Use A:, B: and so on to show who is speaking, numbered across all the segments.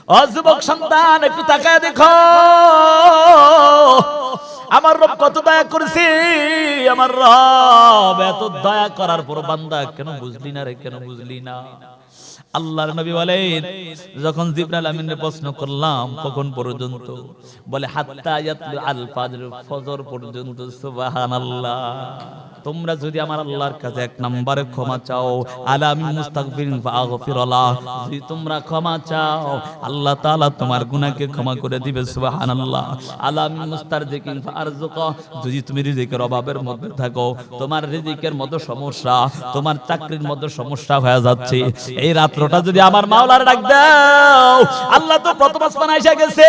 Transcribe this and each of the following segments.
A: ও যুবক সন্তান, একটু তাকায় দেখো আমার রব কত দয়া করেছে। আমার রব এত দয়া করার পর বান্দা কেন বুঝলি না রে, কেন বুঝলি না? আল্লাহর নবী বলেন, যখন জিবরাইল আমিনের প্রশ্ন করলাম কখন পর্যন্ত, বলে হাত্তা ইয়াতলু আল ফাজর, ফজর পর্যন্ত। সুবহানাল্লাহ। তোমরা যদি আমার আল্লাহর কাছে এক নম্বরে ক্ষমা চাও, আলামি মুস্তাগফিরিন ফাগফিরাল্লাহ, যদি তোমরা ক্ষমা চাও আল্লাহ তাআলা তোমার গুনাহকে ক্ষমা করে দিবে। সুবহানাল্লাহ। আলামি মুস্তারজিকিন ফারজুকা, যদি তুমি রিজিকের অভাবের মধ্যে থাকো, তোমার রিজিকের মধ্যে সমস্যা, তোমার চাকরির মধ্যে সমস্যা হয়ে যাচ্ছে, এই রাত্রটা যদি আমার মাওলার ডাক দাও, আল্লাহ তো প্রথম আসমান এসে গেছে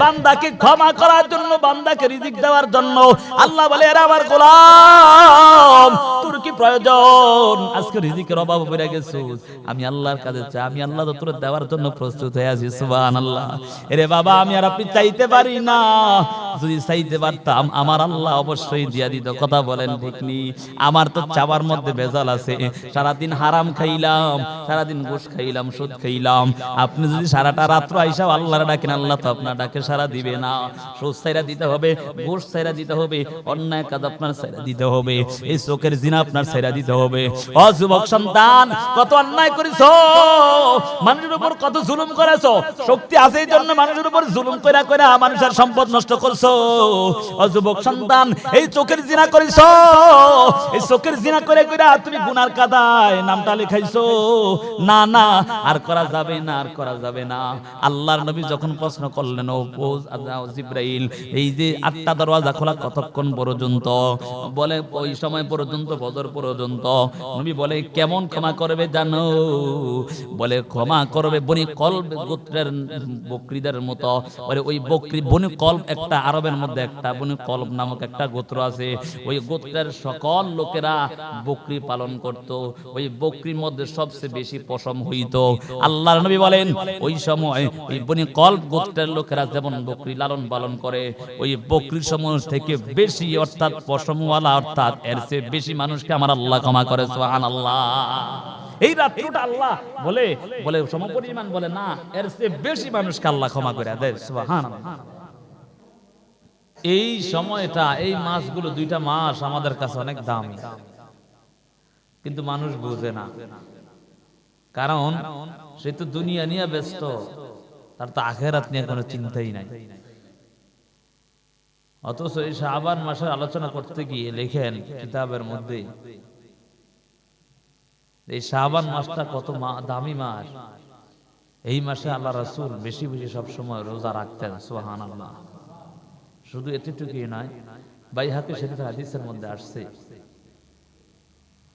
A: বান্দাকে ক্ষমা করার জন্য, বান্দাকে রিজিক দেওয়ার জন্য। আল্লাহ বলে, এরা আমার গোলাম, তোর কি প্রয়োজন? আজকে রিজিকের অভাব পড়ে গেছিস, আমি আল্লাহর কাছে চাই, আমি আল্লাহ তো তোর দেওয়ার জন্য প্রস্তুত হয়ে আছি। সুবহানাল্লাহ। এরে বাবা, আমি আর আপনি চাইতে পারি না, যদি চাইতে পারতাম আমার আল্লাহ অবশ্যই দিয়া দিত। কথা বলেন ঠিক নি? আমার তো চাওয়ার মধ্যে ভেজাল আছে, সারাদিন হারাম খাইলাম, সারাদিন ঘুষ খাইলাম, সুদ খাইলাম। আপনি যদি সারাটা রাত্র আইসা আল্লাহর ডাকেন, আল্লাহ তো আপনার ডাকে সারা দিবে না। সুদ ছাইরা দিতে হবে, ঘুষ ছাইরা দিতে হবে, অন্যায় কাজ আপনার ছাইরা দিতে হবে, এই চোখের জিনা আপনার ছাইরা দিতে হবে। ও যুবক সন্তান, কত অন্যায় করেছো, মানুষের উপর কত জুলুম করেছো, শক্তি আছে এই জন্য মানুষের উপর জুলুম কইরা কইরা মানুষের সম্পদ নষ্ট করছো। ও যুবক সন্তান, এই চোখের জিনা করেছো, এই চোখের জিনা করে কইরা তুমি গুনার কাদায় নামটা লিখাইছো। না না, আর করা যাবে না, আর করা যাবে না। আল্লাহর নবী যখন প্রশ্ন করলেন, ও জিবরাইল, এই যে 8টা দরওয়াজা খোলা কতক্ষণ পর্যন্ত? বলে ওই সময় পর্যন্ত, ফজর পর্যন্ত। নবী বলে, কেমন ক্ষমা করবে জানো? বলে ক্ষমা করবে বনি কলব গোত্রের বকরিদের মতো। বলে ওই বকরি বনি কলব, একটা আরবের মধ্যে একটা বনি কলব নামক একটা গোত্র আছে, ওই গোত্রের সকল লোকেরা বকরি পালন করত। ওই বকরির মধ্যে সবচেয়ে বেশি পশম হইত। আল্লাহর নবী বলেন, ওই সময় ওই বনি কলব গোত্রের লোকেরা যেমন বকরি লালন পালন করে, ওই বকরির সমূহ থেকে বেশি, অর্থাৎ পশমওয়ালা, অর্থাৎ এর চেয়ে বেশি মানুষকে আমার আল্লাহ ক্ষমা করে। সুবহানাল্লাহ। এই রাত্রিটা আল্লাহ বলে বলে সমপরিমাণ, বলে না, এর চেয়ে বেশি মানুষকে আল্লাহ ক্ষমা করে দেয়। সুবহানাল্লাহ। এই সময়টা, এই মাসগুলো, 2টা মাস আমাদের কাছে অনেক দামি, কিন্তু মানুষ বুঝে না, কারণ সে তো দুনিয়া নিয়ে ব্যস্ত, তার তো আখিরাত নিয়ে কোনো চিন্তাই নাই। অথচ এই শাবান মাসের আলোচনা করতে গিয়ে লেখেন কিতাবের মধ্যে, এই শাবান মাসটা কত দামি মাস। এই মাসে আল্লাহ রাসূল বেশি বেশি সবসময় রোজা রাখতেন। সুবহানাল্লাহ। শুধু এতটুকুই নয়, বাইহাকী শরীফের হাদিসের মধ্যে আসছে,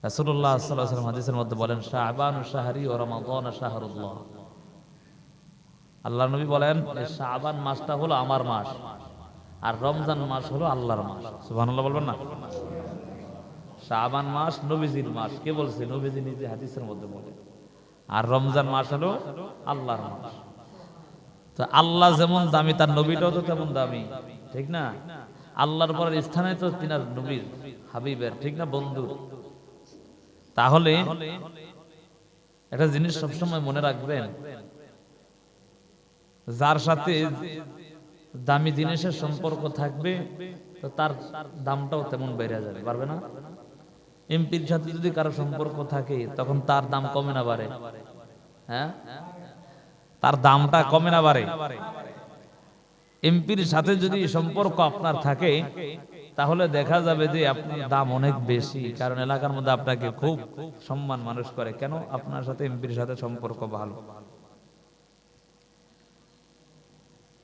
A: রাসূলুল্লাহ সাল্লাল্লাহু আলাইহি ওয়াসাল্লাম হাদিসের মধ্যে বলেন, শাবানু শাহরি ওয়া রমাদানু শাহরুল্লাহ। আল্লাহর নবী বলেন, এই শাবান মাসটা হলো আমার মাস, আর রমজান মাস হলো আল্লাহর মাস। সুবহানাল্লাহ বলবেন না? শাবান মাস নবীজির মাস। কে বলছে? নবীজি নিজে হাদিসের মধ্যে বলে। আর রমজান মাস হলো আল্লাহর মাস। তো আল্লাহ যেমন দামি, তার নবীটাও তো তেমন দামি, ঠিক না? আল্লাহর পরের স্থানে তো তিনার নবীর, হাবিবের, ঠিক না, বন্ধুর। তাহলে একটা জিনিস সবসময় মনে রাখবেন, যার সাথে দামি জিনিসের সম্পর্ক থাকবে, তো তার দামটাও তেমন বেড়ে যাবে, পারবে না? এমপির সাথে যদি কারো সম্পর্ক থাকে, তখন তার দাম কমে না বাড়ে? হ্যাঁ, তার দামটা কমে না বাড়ে? এমপির সাথে যদি সম্পর্ক আপনার থাকে, তাহলে দেখা যাবে যে আপনার দাম অনেক বেশি, কারণ এলাকার মধ্যে আপনাকে খুব সম্মান মানুষ করে। কেন? আপনার সাথে এমপির সাথে সম্পর্ক ভালো।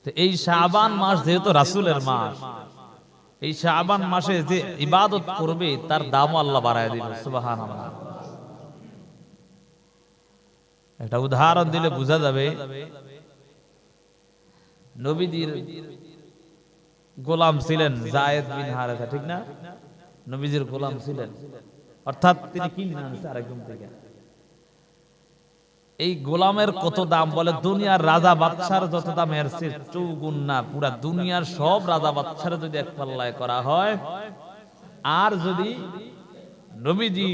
A: তো এই শাবান মাস যেহেতু রাসূলের মাস, এই শাবান মাসে যে ইবাদত করবে, তার দামও আল্লাহ বাড়ায় দিবেন। সুবহানাল্লাহ। একটা উদাহরণ দিলে বোঝা যাবে, নবীজির গোলাম ছিলেন যায়েদ বিন হারেসা, ঠিক না? নবীজির গোলাম ছিলেন, অর্থাৎ তিনি কিনে আনছে আরেকজন থেকে। এই গোলামের কত দাম! বলে দুনিয়ার রাজা বাদশার যত দাম, এর চেয়ে চৌগুণ না। পুরা দুনিয়ার সব রাজা বাদশার যদি এক পাল্লায় করা হয়, আর যদি নবীজি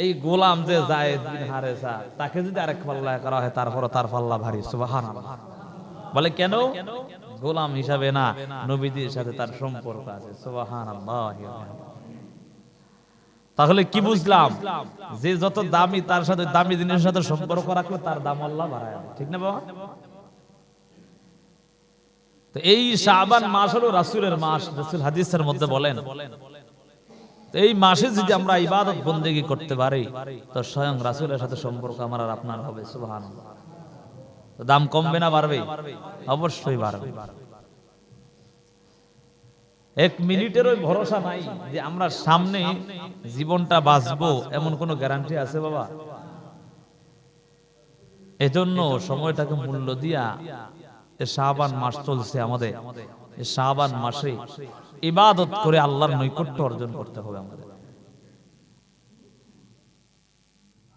A: এই গোলাম যে যায়েদ বিন হারেসা তাকে যদি আরেক পাল্লা করা হয় তারপরও তার পাল্লা ভারী, সুবহানাল্লাহ। বলে কেন? গোলাম হিসাবে না, নবীদের সাথে তার সম্পর্ক আছে, সুবহানাল্লাহ। তাহলে কি বুঝলাম? যে যত দামি তার সাথে দামি জিনিসের সাথে সম্পর্ক রাখলে তার দাম আল্লাহ বাড়ায়, ঠিক না বাবা? তো এই শাবান মাস হলো রাসূলের মাস। রাসূল হাদিসের মধ্যে বলেন এই মাসে যদি আমরা ইবাদত বন্দেগী করতে পারি তো স্বয়ং রাসূলের সাথে সম্পর্ক আমার আর আপনার হবে, সুবহানাল্লাহ। তো দাম কমবে না বাড়বে? অবশ্যই বাড়বে। এক মিনিটের ওই ভরসা নাই যে আমরা সামনে জীবনটা বাঁচবো, এমন কোন গ্যারান্টি আছে বাবা? এজন্য সময়টাকে মূল্য দিয়া শাবান মাস চলছে আমাদের, এই শাবান মাসে ইবাদত করে আল্লাহর নৈকট্য অর্জন করতে হবে আমাদের।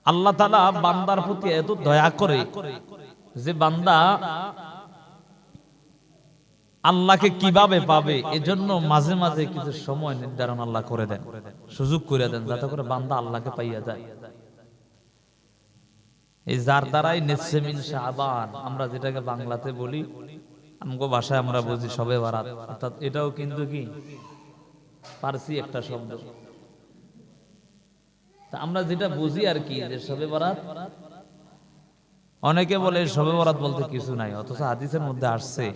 A: আল্লাহ তাআলা বান্দার প্রতি এত দয়া করে যে বান্দা আল্লাহকে কিভাবে পাবে এজন্য মাঝে মাঝে কিছু সময় নির্ধারণ আল্লাহ করে দেন, সুযোগ করে দেন, যাতে করে বান্দা আল্লাহকে পাইয়া যায়। এই যার দ্বারাই নিসফে মিন শাবান, আমরা যেটাকে বাংলাতে বলি, আমগো ভাষায় আমরা বুঝি শবে বরাত, অর্থাৎ এটাও কিন্তু কি ফারসি একটা শব্দ। তা আমরা যেটা বুঝি আর কি যে শবে বরাত, অনেকে বলে শবে বরাত বলতে কিছু নাই, অথচ হাদিসের মধ্যে আসছে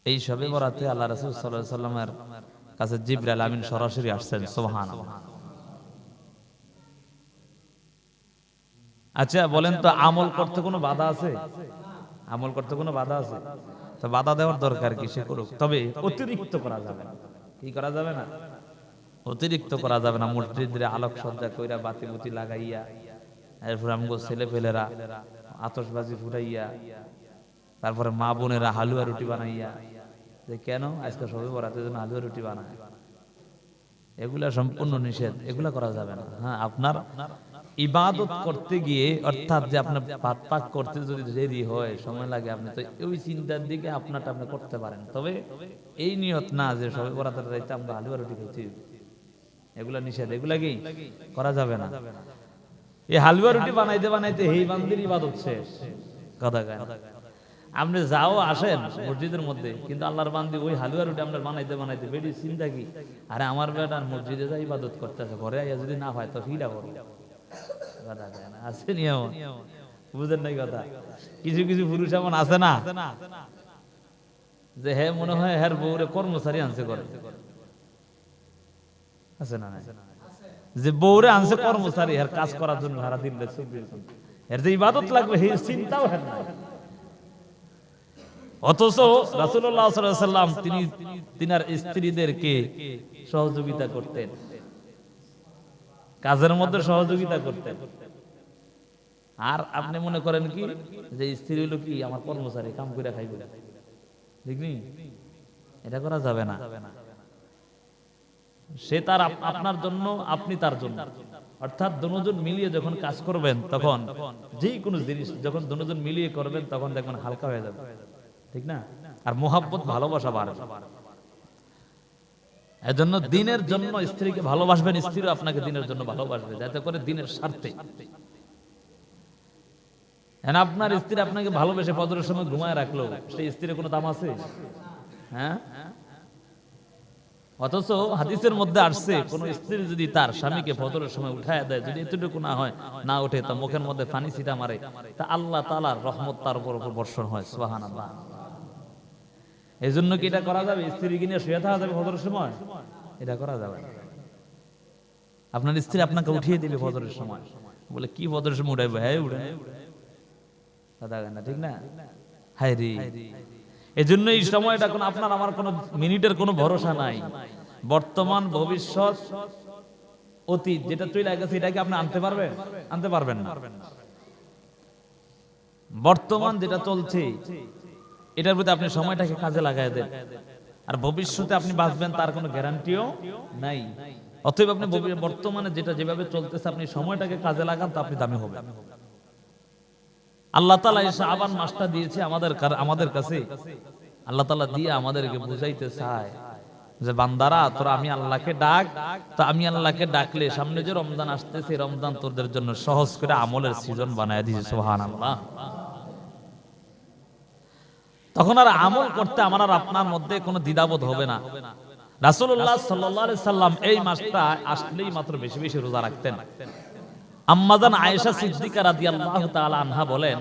A: এই শবে বরাতে আল্লাহ রাসূল সাল্লাল্লাহু আলাইহি সাল্লামের কাছে জিবরাইল আমিন সরাসরি আসছেন, সুবহানাল্লাহ। আচ্ছা বলেন তো, আমল করতে কোনো বাধা আছে? আমল করতে কোনো বাধা আছে? তো বাধা দেওয়ার দরকার কি? সে করুক, তবে অতিরিক্ত করা যাবে না। কি করা যাবে না? অতিরিক্ত করা যাবে না। মসজিদের আলোক সজ্জা কইরা বাতি বুতি লাগাইয়া, এরপর আমগো ছেলে পেলেরা আতশবাজি ফুটাইয়া, তারপরে মা বোনেরা হালুয়া রুটি বানাইয়া, যে কেন আজকে শবে বরাতের জন্য হালুয়া রুটি বানায়, এগুলা সম্পূর্ণ নিষেধ, এগুলা করা যাবে না। হ্যাঁ, আপনার ইবাদত করতে গিয়ে, অর্থাৎ যে আপনার পাক পাক করতে যদি দেরি হয়, সময় লাগে, আপনি তো ওই চিন্তার দিকে আপনারটা আপনি করতে পারেন, তবে এই নিয়ত না যে শবে বরাতের রাতে আমরা হালুয়া রুটি খাইছি, এগুলা নিষেধ, এগুলা কি করা যাবে না। এই হালুয়া রুটি বানাইতে বানাইতে এই বান্দির ইবাদত শেষ, কথা গায়। আপনি যাও আসেন মসজিদের মধ্যে, কিন্তু আল্লাহর বান্দি ওই হালুয়া রুটি আমরা বানাইতে বানাইতে বেশি চিন্তা কি, আরে আমার বেটার মসজিদে যা ইবাদত করতেছে, ঘরে আইয়া যদি না হয় তো ফিরা করো, কথা গায় না, আছে নিয়ম, বুঝেন নাই কথা? কিছু কিছু পুরুষ এমন আছে না যে হে মনে হয় হের বউরে কর্মচারী আনছে করে, আছে না? যে বউরে আনছে কর্মচারী, হের কাজ করার জন্য ভাড়া দিলে, এর যে ইবাদত লাগবে এই চিন্তাও হের নাই। অথচ রাসূলুল্লাহ সাল্লাল্লাহু আলাইহি ওয়াসাল্লাম তিনি তিনার স্ত্রীদেরকে সহযোগিতা করতেন, কাজের মধ্যে সহযোগিতা করতেন। আর আপনি মনে করেন কি যে স্ত্রী হলো কি আমার কর্মচারী, কাম করে খাইব, দেখনি? এটা করা যাবে না। সে তার আপনার জন্য, আপনি তার জন্য, অর্থাৎ দুজন মিলিয়ে যখন কাজ করবেন, তখন যে কোনো জিনিস যখন দুজন মিলিয়ে করবেন তখন দেখবেন হালকা হয়ে যাবে, ঠিক না? আর মোহাব্বত, ভালোবাসা বাড়বে। এজন্য দিনের জন্য স্ত্রীকে ভালোবাসবেন, স্ত্রীও আপনাকে দিনের জন্য ভালোবাসবে, যাতে করে দিনের স্বার্থে। আপনার স্ত্রী আপনাকে ভালোবেসে ফজরের সময় ঘুমায় রাখলো, সেই স্ত্রীর কোনো দাম আছে? হ্যাঁ। অথচ হাদিসের মধ্যে আসছে কোন স্ত্রী যদি তার স্বামীকে ফজরের সময় উঠায় দেয়, যদি এতটুকু না হয়, না ওঠে, তা মুখের মধ্যে পানি ছিটা মারে, তা আল্লাহ তাআলার রহমত তার উপর বর্ষণ হয়, সুবহানাল্লাহ। এই জন্য কি এটা করা যাবে? স্ত্রী কিনে শুয়ে থাকা যাবে ফজরের সময়? এটা করা যাবে না। আপনার স্ত্রী আপনাকে উঠিয়ে দিবে ফজরের সময়, বলে কি ফজরের সময় উঠাইবে? হ্যাঁ উঠে, কথা না, ঠিক না? হায় রে, এজন্য এই সময়টা কোন আপনার আমার কোন মিনিটের কোনো ভরসা নাই। বর্তমান, ভবিষ্যৎ, অতীত যেটা চলে গেছে এটাকে আপনি আনতে পারবেন? আনতে পারবেন না। বর্তমান যেটা চলছে এটার প্রতি আপনি সময়টাকে কাজে লাগাই দেন, আর ভবিষ্যতে আপনি বাঁচবেন তার কোনো গ্যারান্টিও নাই। অতএব আপনি বর্তমানে যেটা যেভাবে চলতেছে আপনি সময়টাকে কাজে লাগান, তো আপনি দামি হবেন। আল্লাহ তাআলা এই শাবান মাসটা দিয়েছে আমাদের কাছে, আল্লাহ তাআলা দিয়ে আমাদেরকে বুঝাইতে চায় যে বান্দারা তোরা আমি আল্লাহকে ডাক, তো আমি আল্লাহকে ডাকলে সামনে যে রমজান আসতেছে, রমজান তোদের জন্য সহজ করে আমলের সিজন বানায় দিয়েছে। সুবহানাল্লাহ। তখন আর আমল করতে আমার আর আপনার মধ্যে কোনো দ্বিধাবোধ হবে না। রাসূলুল্লাহ সাল্লাল্লাহু আলাইহি সাল্লাম এই মাসটা আসলেই মাত্র বেশি বেশি রোজা রাখতেন। আম্মাজান আয়েশা সিদ্দিকা রাদিয়াল্লাহু তাআলা আনহা বলেন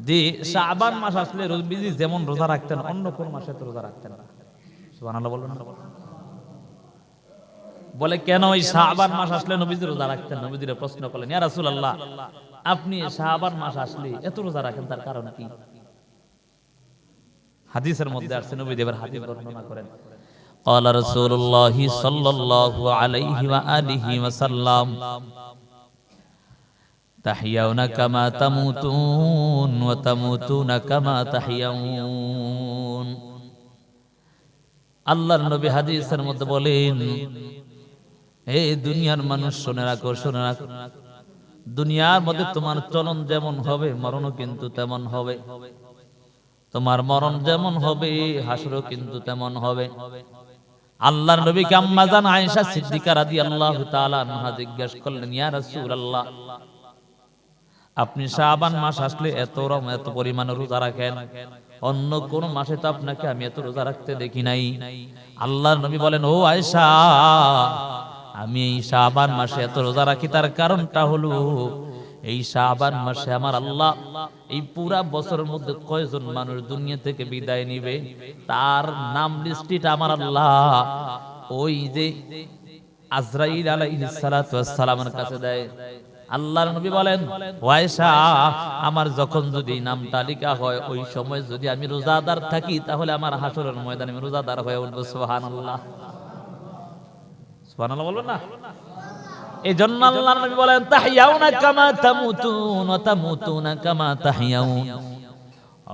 A: যে শাবান মাস আসলে নবীজি যেমন রোজা রাখতেন অন্য কোন মাসে তো রোজা রাখতেন না। সুবহানাল্লাহ বলবেন না? বলে কেন ওই শাবান মাস আসলে নবীজি রোজা রাখতেন? নবীজির প্রশ্ন করলেন, ইয়া রাসূলুল্লাহ, আপনি শাবান মাস আসলে এত রোজা রাখেন, তার কারণ কি? হাদিসের মধ্যে আসছে, নবীজি এবার হাদিস বর্ণনা করেন। قال رسول الله صلى الله عليه وآله وسلم تحيون كما تموتون وتموتون كما تحيون। আল্লাহর নবী হাদিসের মধ্যে বলেন, হে দুনিয়ার মানুষ শুনে রাখো, শুনে রাখো, দুনিয়ার মধ্যে তোমার চলন যেমন হবে মরণও কিন্তু তেমন হবে। তোমার মরণ যেমন হবে হাসরও কিন্তু তেমন হবে। আল্লাহর নবীকে আম্মাজান আয়েশা সিদ্দিকা রাদিয়াল্লাহু তাআলা আনহা জিজ্ঞেস করলেন, ইয়া রাসূলুল্লাহ, আপনি শাবান মাস আসলে এত পরিমাণ রোজা রাখেন, অন্য কোন মাসে তো আপনাকে আমি এত রোজা রাখতে দেখি নাই। আল্লাহর নবী বলেন, ও আয়েশা, আমি এই শাবান মাসে এত রোজা রাখি তার কারণটা হলো এই শাবান মাসে আমার আল্লাহ এই পুরা বছরের মধ্যে কয়জন মানুষ দুনিয়া থেকে বিদায় নিবে তার নাম লিস্টটা আমার আল্লাহ ওই যে আজরাইল আলাইহিস সালাতু ওয়াস সালামের কাছে দেয়। আল্লাহর নবী বলেন, ও আয়েশা, আমার যখন যদি নাম তালিকা হয় ওই সময় যদি আমি রোজাদার থাকি তাহলে আমার হাসরের ময়দানে আমি রোজাদার হয়ে উঠব। সুবহানাল্লাহ, সুবহানাল্লাহ বলবেন না? এই জন্য আল্লাহর নবী বলেন, তাহিয়াউনা কামা তামুতুন ওয়া তামুতুনা কামা তাহিয়াউন।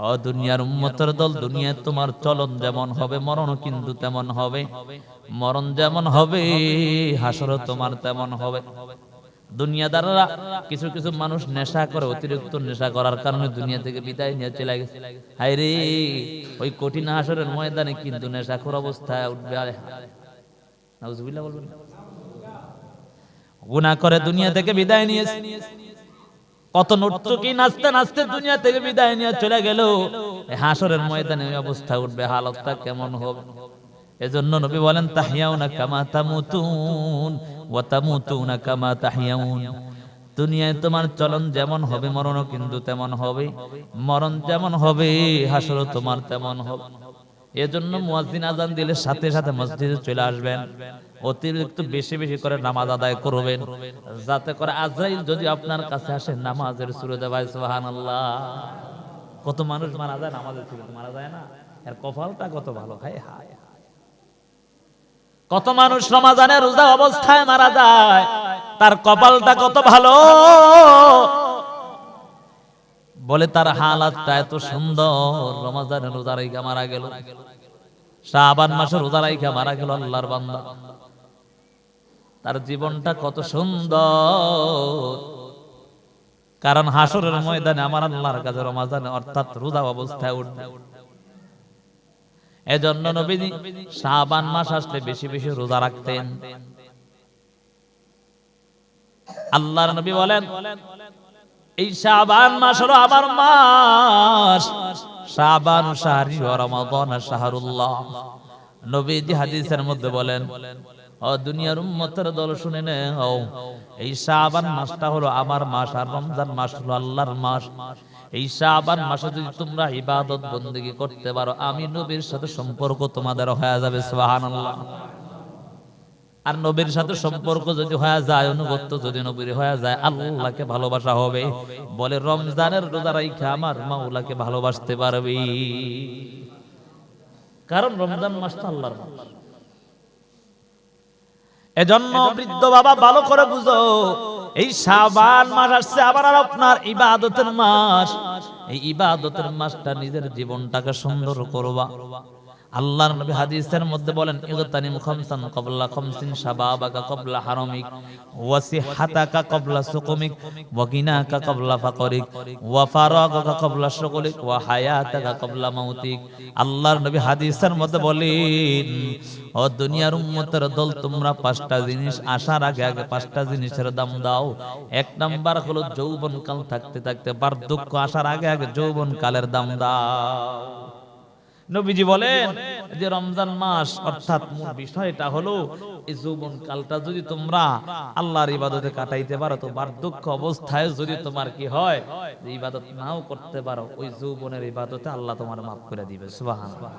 A: ও দুনিয়ার উম্মতের দল, দুনিয়ায় তোমার চলন যেমন হবে মরণও কিন্তু তেমন হবে। মরণ যেমন হবে হাসরও তোমার তেমন হবে। দুনিয়াদাররা কিছু কিছু মানুষ নেশা করে, অতিরিক্ত নেশা করার কারণে দুনিয়া থেকে বিদায় নিয়ে চলে গেছে। হায় রে, ওই কঠিন হাসরের ময়দানে কিন্তু নেশাখোর অবস্থায় উঠবে। আরে নাউজুবিল্লাহ বলবেন। গুনাহ করে দুনিয়া থেকে বিদায় নিয়েছে, কত নর্তকী নাচতে নাচতে দুনিয়া থেকে বিদায় নিয়ে চলে গেল। হাসরের ময়দানে ওই অবস্থা উঠবে, হালতটা কেমন হবে? এজন্য নবী বলেন, তাহিয়াউনা কামা তামুতুন ওয়া তামুতুনা কামা তাহিয়াউন। দুনিয়ায় তোমার চলন যেমন হবে মরণও কিন্তু তেমন হবে। মরণ যেমন হবে হাসরও তোমার তেমন হবে। এজন্য মুয়াজ্জিন আযান দিলে সাথে সাথে মসজিদে চলে আসবেন, অতিরিক্ত বেশি বেশি করে নামাজ আদায় করবেন, যাতে করে আজরাইল যদি আপনার কাছে আসে নামাজের সুরতে ভাই সুবহানাল্লাহ। কত মানুষ মারা যায় নামাজের সুরতে, মারা যায় না? এর কপালটা কত ভালো। হায় হায়, কত মানুষ রমজানে রোজা অবস্থায় মারা যায়, তার কপালটা কত ভালো। বলে তার হালাতটা এত সুন্দর, রমজানে রোজা রাইখা মারা গেল, শাবান মাসে রোজা রাইখা মারা গেল আল্লাহর বান্দা। তার জীবনটা কত সুন্দর, কারণ হাসরের ময়দানে আমার আল্লাহর কাছে রমজানে অর্থাৎ রোজা অবস্থায় উঠবে। এজন্য নবীজি শাবান মাস আসলে বেশি বেশি রোজা রাখতেন। আল্লাহর নবী বলেন, এই শাবান মাস হলো আমার মাস, শাবান শাহরি ওয়া রমাদান শাহরুল্লাহ। নবীজি হাদিসের মধ্যে বলেন, ও দুনিয়ার উম্মতের দল শুনে নাও, এই শাবান মাসটা হলো আমার মাস, আর রমজান মাস হলো আল্লাহর মাস। এই শাবান মাসে যদি তোমরা ইবাদত বندگی করতে পারো, আমি নবীর সাথে সম্পর্ক তোমাদের হয়ে যাবে। সুবহানাল্লাহ। আর নবীর সাথে সম্পর্ক যদি হয়ে যায়, অনুগত্য যদি নবীর হয়ে যায়, আল্লাহকে ভালোবাসা হবে। বলে রমজানের রোজা রাইখা আমার মাওলাকে ভালোবাসতে পারবি, কারণ রমজান মাসটা আল্লাহর মাস। এজন্য বৃদ্ধ বাবা ভালো করে বুঝো, এই শাবান মাস আসছে আবার আর আপনার ইবাদতের মাস। এই ইবাদতের মাসটা নিজের জীবনটাকে সুন্দর করবা, আল্লাহর নবী হাদিসের মধ্যে বলেন ইগতানিম খামসান ক্বাবলা খামসিন শাবাবাকা ক্বাবলা হারামিক ওয়া সিহহাতাকা ক্বাবলা সুকুমিক ওয়া গিনাকা ক্বাবলা ফাকরিক ওয়া ফারাগাকা ক্বাবলা শুগলিক ওয়া হায়াতাকা ক্বাবলা মাউতিক। আল্লাহর নবী হাদিসের মধ্যে বলেন, ও দুনিয়ার উম্মতের দল, তোমরা পাঁচটা জিনিস আসার আগে আগে পাঁচটা জিনিসের দাম দাও। এক নাম্বার হলো যৌবনকাল থাকতে থাকতে বার্ধক্য আসার আগে আগে যৌবনকালের দাম দাও। নবীজি বলেন যে রমজান মাস অর্থাৎ মূল বিষয়টা হলো এই যৌবন কালটা যদি তোমরা আল্লাহর ইবাদতে কাটাইতে পারো, তো বার্ধক্য অবস্থায় যদি তোমার কি হয় যে ইবাদত নাও করতে পারো, ওই যৌবনের ইবাদতে আল্লাহ তোমার মাফ করে দিবে। সুবহানাল্লাহ।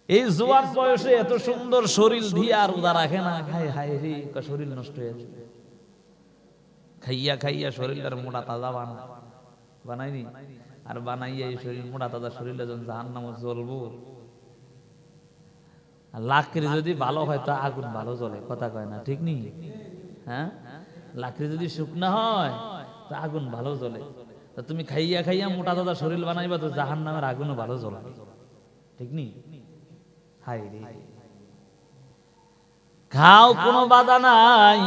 A: এই জোয়ান বয়সে এত সুন্দর শরীর দিয়ে আর রোজা রাখে না, হায় হায় রে, শরীর নষ্ট হয়ে যাবে। খাইয়া খাইয়া শরীরটার মোটা তাজা বানাইনি, আর বানাইয়া এই শরীর মোটা তাজা শরীরে যখন জাহান্নামে জ্বলবো, লাকড়ি যদি ভালো হয় তো আগুন ভালো জ্বলে, কথা কয় না, ঠিক নেই? হ্যাঁ, লাকড়ি যদি শুকনা হয় তো আগুন ভালো জ্বলে। তো তুমি খাইয়া খাইয়া মোটা তাজা শরীর বানাইবা তো জাহান্নামের আগুনও ভালো জ্বলে, ঠিক নেই? হায় রে, খাও কোনো বাধা নাই,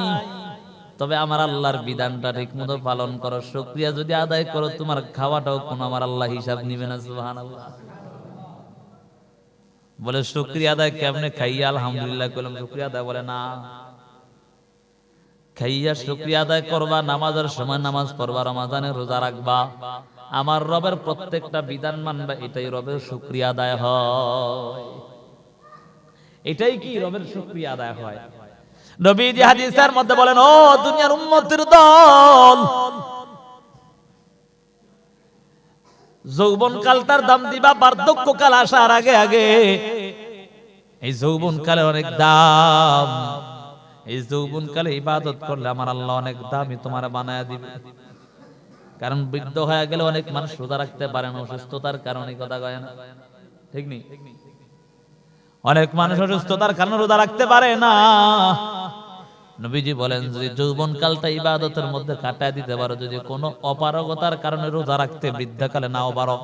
A: তবে আমার আল্লাহর বিধানটা ঠিক মতো পালন করো। শুকরিয়া যদি আদায় করো, তোমার খাওয়াটাও কোন আমার আল্লাহ হিসাব নিবে না। সুবহানাল্লাহ। বলে শুকরিয়া আদায় কেমনে? খাইয়া আলহামদুলিল্লাহ কইলাম, শুকরিয়া আদায় বলে না। খাইয়া শুকরিয়া আদায় করবা, নামাজের সময় নামাজ পড়বা, রমজানে রোজা রাখবা, আমার রবের প্রত্যেকটা বিধান মানবা, এটাই রবের শুকরিয়া আদায় হয়। এটাই কি রবের শুকরিয়া আদায় হয়। নবীজি হাদিসের মধ্যে বলেন, ও দুনিয়ার উম্মতের দল, যৌবন কালটার দাম দিবা বার্ধক্য কাল আসার আগে আগে। এই যৌবন কালের অনেক দাম। এই যৌবন কালে ইবাদত করলে আমার আল্লাহ অনেক দামি তোমার বানায়া দিবে। কারণ বৃদ্ধ হয়ে গেলে অনেক মানুষ রোজা রাখতে পারে না, অসুস্থতার কারণে, কথা কয় না, ঠিক নেই? অনেক মানুষ অসুস্থতার কারণে রোজা রাখতে পারে না। নবীজি বলেন, যদি যৌবন কালটা ইবাদতের মধ্যে কাটায় দিতে পারো, যদি কোনো অপারগতার কারণে রোজা রাখতে বৃদ্ধাকালে নাও পারো,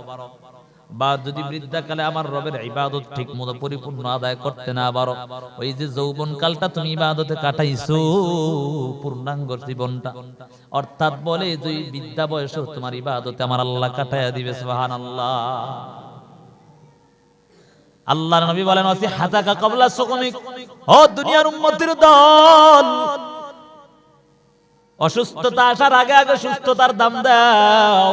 A: বা যদি বৃদ্ধাকালে আমার রবের ইবাদত ঠিক মতো পরিপূর্ণ আদায় করতে না পারো, ওই যে যৌবন কালটা তুমি ইবাদতে কাটাইছো, পূর্ণাঙ্গ জীবনটা, অর্থাৎ বলে যে বৃদ্ধা বয়সে তোমার ইবাদতে আমার আল্লাহ কাটায়া দিবে। সুবহানাল্লাহ। আল্লাহর নবী বলেন, ওয়াসি হাতাকা ক্বাবলা সুকুমিক, ও দুনিয়ার উম্মতের দল, অসুস্থতা আসার আগে আগে সুস্থতার দাম দাও।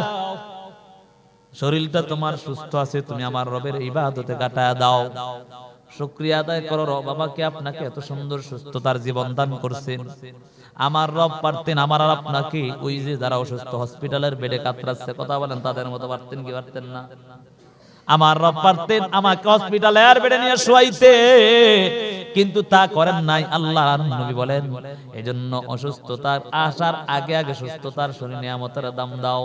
A: শরীরটা তোমার সুস্থ আছে, তুমি আমার রবের ইবাদতে কাটায়া দাও, শুকরিয়া আদায় করো। রব বাবাকে আপনাকে এত সুন্দর সুস্থতার জীবন দান করছেন। আমার রব পারতেন আমার আর আপনাকে ওই যে যারা অসুস্থ হসপিটালের বেডে কাতরাচ্ছে, কথা বলেন, তাদের মতো পারতেন কি পারতেন না? আমার রব পারতেন আমাকে হসপিটালের বেডে নিয়ে শোয়াইতে, কিন্তু তা করেন নাই। আল্লাহর নবী বলেন, এজন্য অসুস্থতার আসার আগে আগে সুস্থতার শরীর নিয়ামতের দাম দাও।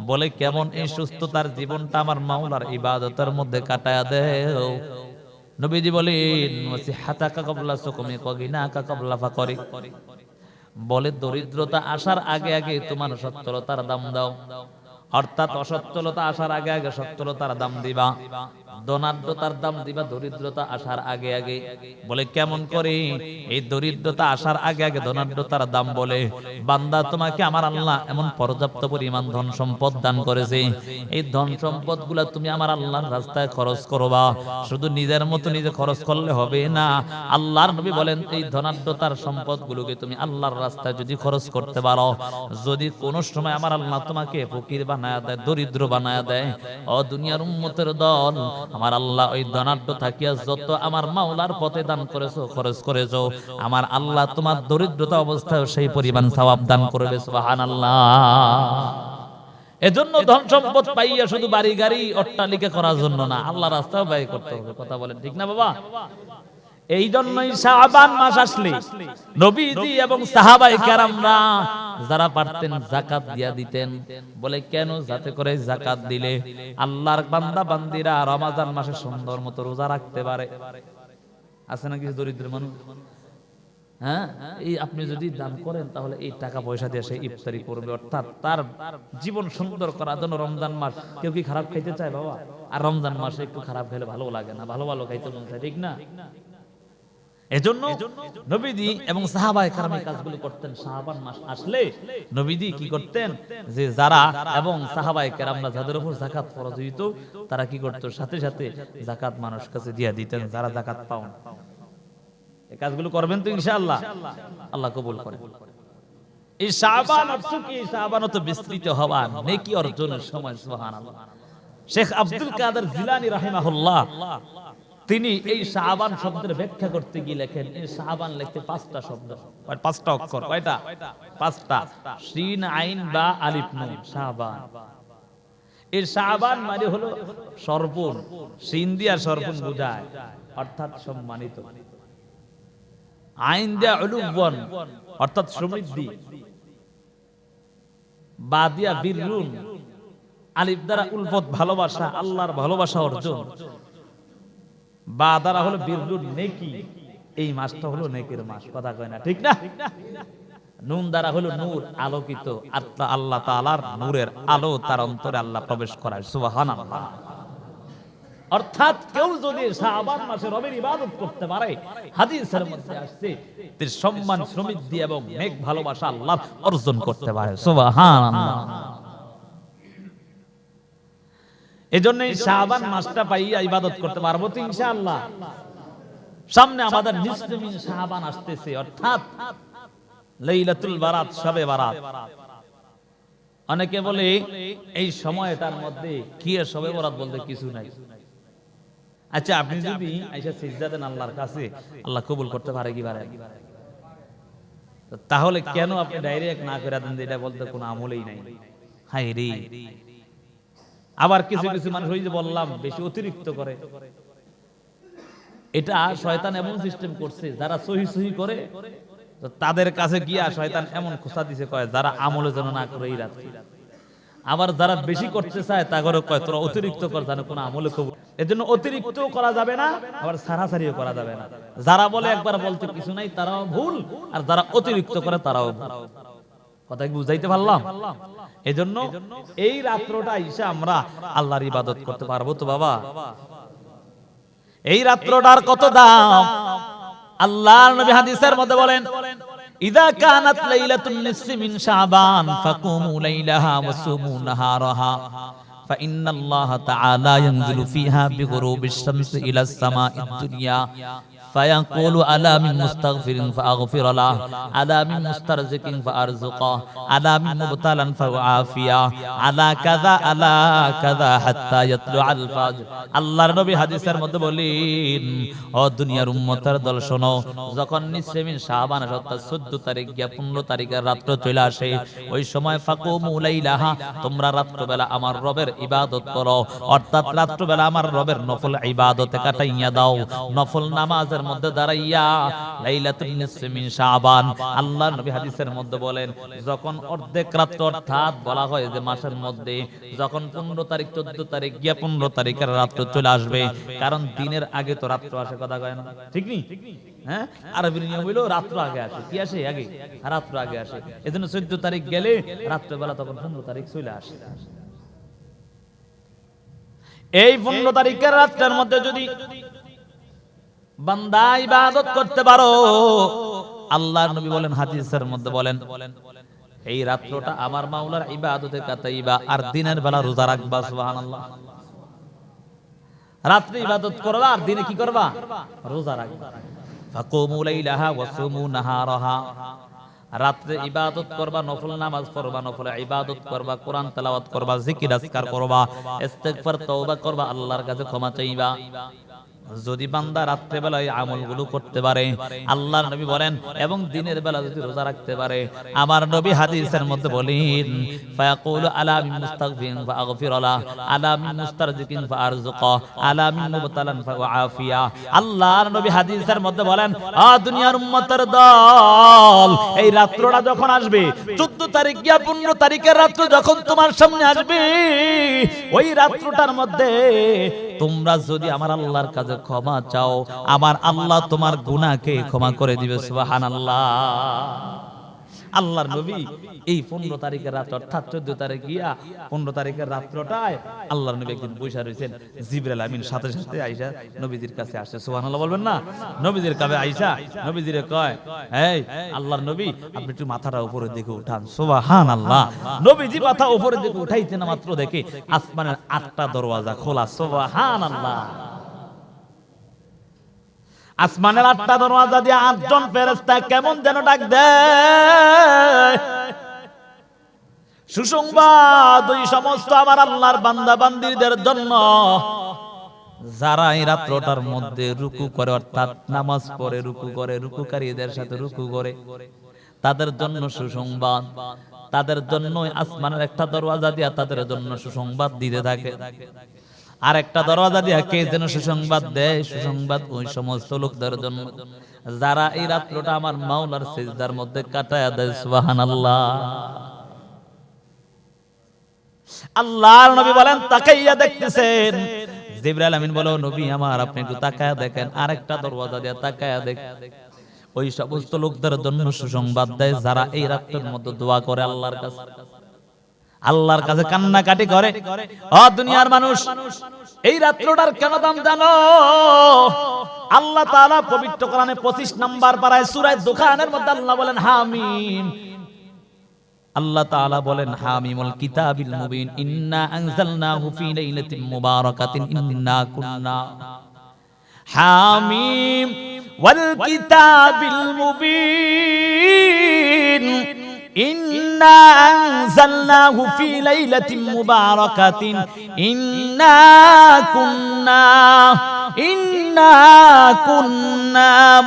A: বলে কেমন? এই সুস্থতার জীবনটা আমার মাওলার ইবাদতের মধ্যে কাটায়া দেও। নবীজি বলেন, ওয়াসিহাতাকা ক্বাবলা সুকুমিক ওয়া গিনাকা ক্বাবলা ফাকরিক, বলে দরিদ্রতা আসার আগে আগে তোমার সচ্ছলতার দাম দাও, অর্থাৎ অসচ্ছলতা আসার আগে আগে সচ্ছলতার দাম দিবা, ধনাঢ্যতার দাম দিবা দরিদ্রতা আসার আগে আগে। বলে কেমন করে? এই দরিদ্রতা আসার আগে আগে ধনাঢ্যতার দাম বলে, বান্দা তোমাকে আমার আল্লাহ এমন পর্যাপ্ত পরিমাণ ধন সম্পদ দান করেছে, এই ধন সম্পদ গুলা তুমি আমার আল্লাহর রাস্তায় খরচ করবা। শুধু নিজের মতো নিজে খরচ করলে হবে না। আল্লাহর নবী বলেন, এই ধনাঢ্যতার সম্পদ গুলোকে তুমি আল্লাহর রাস্তায় যদি খরচ করতে পারো, যদি কোনো সময় আমার আল্লাহ তোমাকে ফকির বানায়া দেয়, দরিদ্র বানায়া দেয়, ও দুনিয়ার উম্মতের দল, আমার আল্লাহ ওই ধনাঢ্য থাকিয়া যত আমার মাওলার পথে দান করেছো, খরচ করেছো, আমার আল্লাহ তোমার দরিদ্রতা অবস্থায় সেই পরিমাণ সওয়াব দান করবে। সুবহানাল্লাহ। এজন্য ধন সম্পদ পাইয়া শুধু বাড়ি গাড়ি অট্টালিকা করার জন্য না, আল্লাহর রাস্তায় ব্যয় করতে হবে, কথা বলেন, ঠিক না বাবা? এই জন্যই শাবান মাস আসলে নবীজি এবং সাহাবায়ে কেরামরা যারা পারতেন যাকাত দিয়া দিতেন। বলে কেন? যাতে করে যাকাত দিলে আল্লাহর বান্দা বান্দিরা রমজান মাসে সুন্দর মতো রোজা রাখতে পারে। আছে না কিছু দরিদ্র মানুষ, হ্যাঁ, এই আপনি যদি দান করেন তাহলে এই টাকা পয়সা দিয়ে সে ইফতারি করবে, অর্থাৎ তার জীবন সুন্দর করার জন্য। রমজান মাস কেউ কি খারাপ খাইতে চায় বাবা? আর রমজান মাসে একটু খারাপ খেলে ভালো লাগে না, ভালো ভালো খাইতে মন চায়, ঠিক না? এজন্য নবীজি এবং সাহাবায়ে কেরাম এই কাজগুলো করতেন। শাবান মাস আসলে নবীজি কি করতেন, যে যারা এবং সাহাবায়ে কেরামরা যাদের উপর যাকাত ফরজ হইত তারা কি করত, সাথে সাথে যাকাত মানুষ কাছে দিয়ে দিতেন যারা যাকাত পাওন। এই কাজগুলো করবেন তো ইনশাআল্লাহ, আল্লাহ কবুল করেন। এই শাবান অর্থ কি? শাবান তো বিস্তৃত হওয়া, নেকি অর্জনের সময়। সুবহানাল্লাহ। শেখ আব্দুল কাদের জিলানী রাহিমাহুল্লাহ তিনি এই শাবান শব্দের ব্যাখ্যা করতে গিয়ে লেখেন, এই শাবান লিখতে 5টা শব্দ, 5টা অক্ষর। কয়টা? 5টা। শিন আইন বা আলিফ নুন, শাবান। এই শাবান মানে হলো সর্বণ, শিন দিয়া সর্বণ বোঝায়, অর্থাৎ সম্মানিত। আইন দিয়া উলুবন, অর্থাৎ সমৃদ্ধি। বা দিয়া বীরুন, আলিফ দ্বারা উলফত ভালোবাসা, আল্লাহর ভালোবাসা অর্জন। বা দ্বারা হলো বীরুন, নেকি। এই মাসটা হলো নেকের মাস, কথা কয় না, ঠিক না? নুন দ্বারা হলো নূর, আলোকিত। আল্লাহ তাআলার নূরের আলো তার অন্তরে আল্লাহ প্রবেশ করায়। সুবহানাল্লাহ। অর্থাৎ কেউ যদি শাবান মাসে রবের ইবাদত করতে পারে, হাদিসের মধ্যে আসছে তার সম্মান, সমৃদ্ধি এবং নেক ভালোবাসা আল্লাহ অর্জন করতে পারে। সুবহানাল্লাহ। এজন্য এই শাবান মাসটা পাইয়া ইবাদত করতে পারবো তো ইনশাআল্লাহ। সামনে আমাদের নিসমিন শাবান আসতেছে, অর্থাৎ লাইলাতুল বারাত, শবে বারাত। অনেকে বলে এই সময়টার মধ্যে কি আর শবে বারাত বলতে কিছু নাই। আচ্ছা, আপনি যদি আইসা সিজদা দেন আল্লাহর কাছে, আল্লাহ কবুল করতে পারে কি পারে? তাহলে কেন আপনি ডাইরেক্ট না করে দেন, এটা বলতে কোনো আমলেই নাই? হায় রে। আবার কিছু কিছু মানুষ ওই যে বললাম বেশি অতিরিক্ত করে। এটা শয়তান এমন সিস্টেম করছে, যারা সহি সহি করে তো তাদের কাছে গিয়া শয়তান এমন খোঁচা দিছে, কয় যারা আমলে যেন না করে এই রাত্রি। আবার যারা বেশি করতে চায় তাগরে কয় তোরা অতিরিক্ত কর, যেন কোনো আমলে কবুল। এজন্য অতিরিক্ত করা যাবে না, আবার সারাসারিও করা যাবে না। যারা বলে একবার বলতে কিছু নাই তারাও ভুল, আর যারা অতিরিক্ত করে তারাও ভুল। কথা কি বুঝাইতে পারলাম? এজন্য এই রাত্রটা এসে আমরা আল্লাহর ইবাদত করতে পারবো তো বাবা? এই রাত্রটার কত দাম! আল্লাহর নবী হাদিসের মধ্যে বলেন, ইযা কানাত লাইলাতুন নিসফি মিন শাবান ফাকুমু লাইলাহা ওয়া সুমু নাহারাহা ফাইন্নাল্লাহা তাআলা ইয়ানজিলু ফিহা বিগুরুবিশ শামসি ইলাস সামাঈদ দুনিয়া فيقول ألا من مستغفر فأغفر له ألا من مسترزق فأرزقه ألا من مبتلا فأعافيه ألا كذا ألا كذا حتى يطلع الفجر। আল্লাহর নবী হাদিসের মধ্যে বলেন, ও দুনিয়ার উম্মতের দল শোনো, যখন নিসফে মিন শাবান অর্থাৎ 14 তারিখ গিয়া 15 তারিখের রাত্র চলে আসে, ওই সময় ফাকুমু লাইলাহা, তোমরা রাত্রবেলা আমার রবের ইবাদত করো, অর্থাৎ রাত্রবেলা আমার রবের নফল ইবাদতে কাটাইয়া দাও। নফল নামাজের মধ্যে দাঁড়াইয়া লাইলাতুন নিসফি মিন শাবান, আল্লাহর নবী হাদিসের মধ্যে বলেন, যখন অর্ধেক রাত্র, অর্থাৎ বলা হয় যে মাসের মধ্যে যখন 15 তারিখ 14 তারিখ গিয়া 15 তারিখের রাত্র চলে আসবে, কারণ দিনের আগে তো রাত্র আসে, কথা কয় না, ঠিক নি? হ্যাঁ, আরবি নিয়ম হইলো রাত্র আগে আসে। কি আসে? আগে, রাত্র আগে আসে। এজন্য 14 তারিখ গেলে রাত্রবেলা তখন 15 তারিখ চলে আসে। এই 15 তারিখের রাতের মধ্যে যদি বান্দা ইবাদত করতে পারো, আল্লাহর নবী বলেন, হাদিসের মধ্যে বলেন, এই রাত্রটা আমার মাওলার ইবাদতে কাটাইবা আর দিনের বেলা রোজা রাখবা। সুবহানাল্লাহ। রাত্রে ইবাদত করবা আর দিনে কি করবা? রোজা রাখবা। ফাকুমু লাইলাহা ওয়া সুমু নাহারাহা, রাত্রে ইবাদত করবা, নফল নামাজ পড়বা, নফল ইবাদত করবা, কোরআন তেলাওয়াত করবা, জিকির আজকার করবা, ইস্তিগফার তওবা করবা, আল্লাহর কাছে ক্ষমা চাইবা। যদি বান্দা রাত্রে বেলা এই আমলগুলো করতে পারে, আল্লাহর নবী বলেন, এবং দিনের বেলা যদি রোজা রাখতে পারে, আমার নবী হাদিসের মধ্যে বলেন, ফায়াকুলু আলা মিন মুস্তাগফিরিন ফাআগফির লাহ আলা মিন মুস্তারজিকিন ফাআরযুকা আলা মিন মুবতালান ফাআফিয়া। আল্লাহর নবী হাদিসের মধ্যে বলেন, আ দুনিয়ার উম্মতের দল, এই রাত্রটা যখন আসবে, 14 তারিখ গিয়া 15 তারিখের রাত্র যখন তোমার সামনে আসবে, ওই রাত্রটার মধ্যে তোমরা যদি আমার আল্লাহর কাছে ক্ষমা চাও, আমার আল্লাহ তোমার গুনাহকে ক্ষমা করে দিবে। সুবহানাল্লাহ। আল্লাহর নবী এই 15 তারিখের রাত, অর্থাৎ 14 তারিখ গিয়া 15 তারিখের রাত্রটায় আল্লাহর নবী একদিন বসে রয়েছেন। জিবরাইল আমিন সাথে সাথে আয়েশা নবীজির কাছে আসে। সুবহানাল্লাহ বলবেন না? নবীজির কাছে আয়েশা নবীজিরে কয়, এই আল্লাহর নবী, আপনি একটু মাথাটা উপরে দিকে উঠান। সুবহানাল্লাহ। নবীজি মাথা উপরে দিকে উঠাইতে না মাত্র দেখে আসমানের 8টা দরওয়াজা খোলা। সুবহানাল্লাহ। আসমানের 8টা দরওয়াজা দিয়ে 8 জন ফেরেশতা কেমন যেন ডাক দেয়। সুসংবাদ ওই সমস্ত আমার আল্লাহর বান্দা বান্দীদের জন্য যারা এই রাত্রটার মধ্যে রুকু করে, অর্থাৎ নামাজ পড়ে রুকু করে, রুকুকারীদের সাথে রুকু করে, তাদের জন্য সুসংবাদ। তাদের জন্য আসমানের একটা দরওয়াজা দিয়া তাদের জন্য সুসংবাদ দিতে থাকে। আর একটা দরওয়াজা দিয়া কে যেন সুসংবাদ দেয়, সুসংবাদ ওই সমস্ত লোকদের জন্য যারা এই রাত্রটা আমার মাওলার সিজদার মধ্যে কাটায়া দেয়। সুবহানাল্লাহ। আল্লাহর নবী বলেন, তাকাইয়া দেখতেছেন। জিবরাইল আমিন বলো, নবী আমার আপনি একটু তাকায়া দেখেন। আরেকটা দরওয়াজা দিয়া তাকায়া দেখ, ওই সমস্ত লোকদের জন্য সুসংবাদ দেয় যারা এই রাত্রের মধ্যে দোয়া করে আল্লাহর কাছে, আল্লাহর কাছে কান্নাকাটি করে। ও দুনিয়ার মানুষ, এই রাত্রটার কেন দাম জানো? আল্লাহ তাআলা পবিত্র কোরআনে 25 নম্বর পারায় সূরা দুখানের মধ্যে আল্লাহ বলেন হামিম। আল্লাহ তাআলা বলেন হামিমুল কিতাবিল মুবিন, ইন্না আনজালনাহু ফি লাইলাতিন মুবারাকাতিন ইন্না কুন্না হামিম ওয়াল কিতাবিল মুবিন ইন্না আনজালনাহু ফি লাইলাতিন মুবারাকাতিন ইন্না কুন্না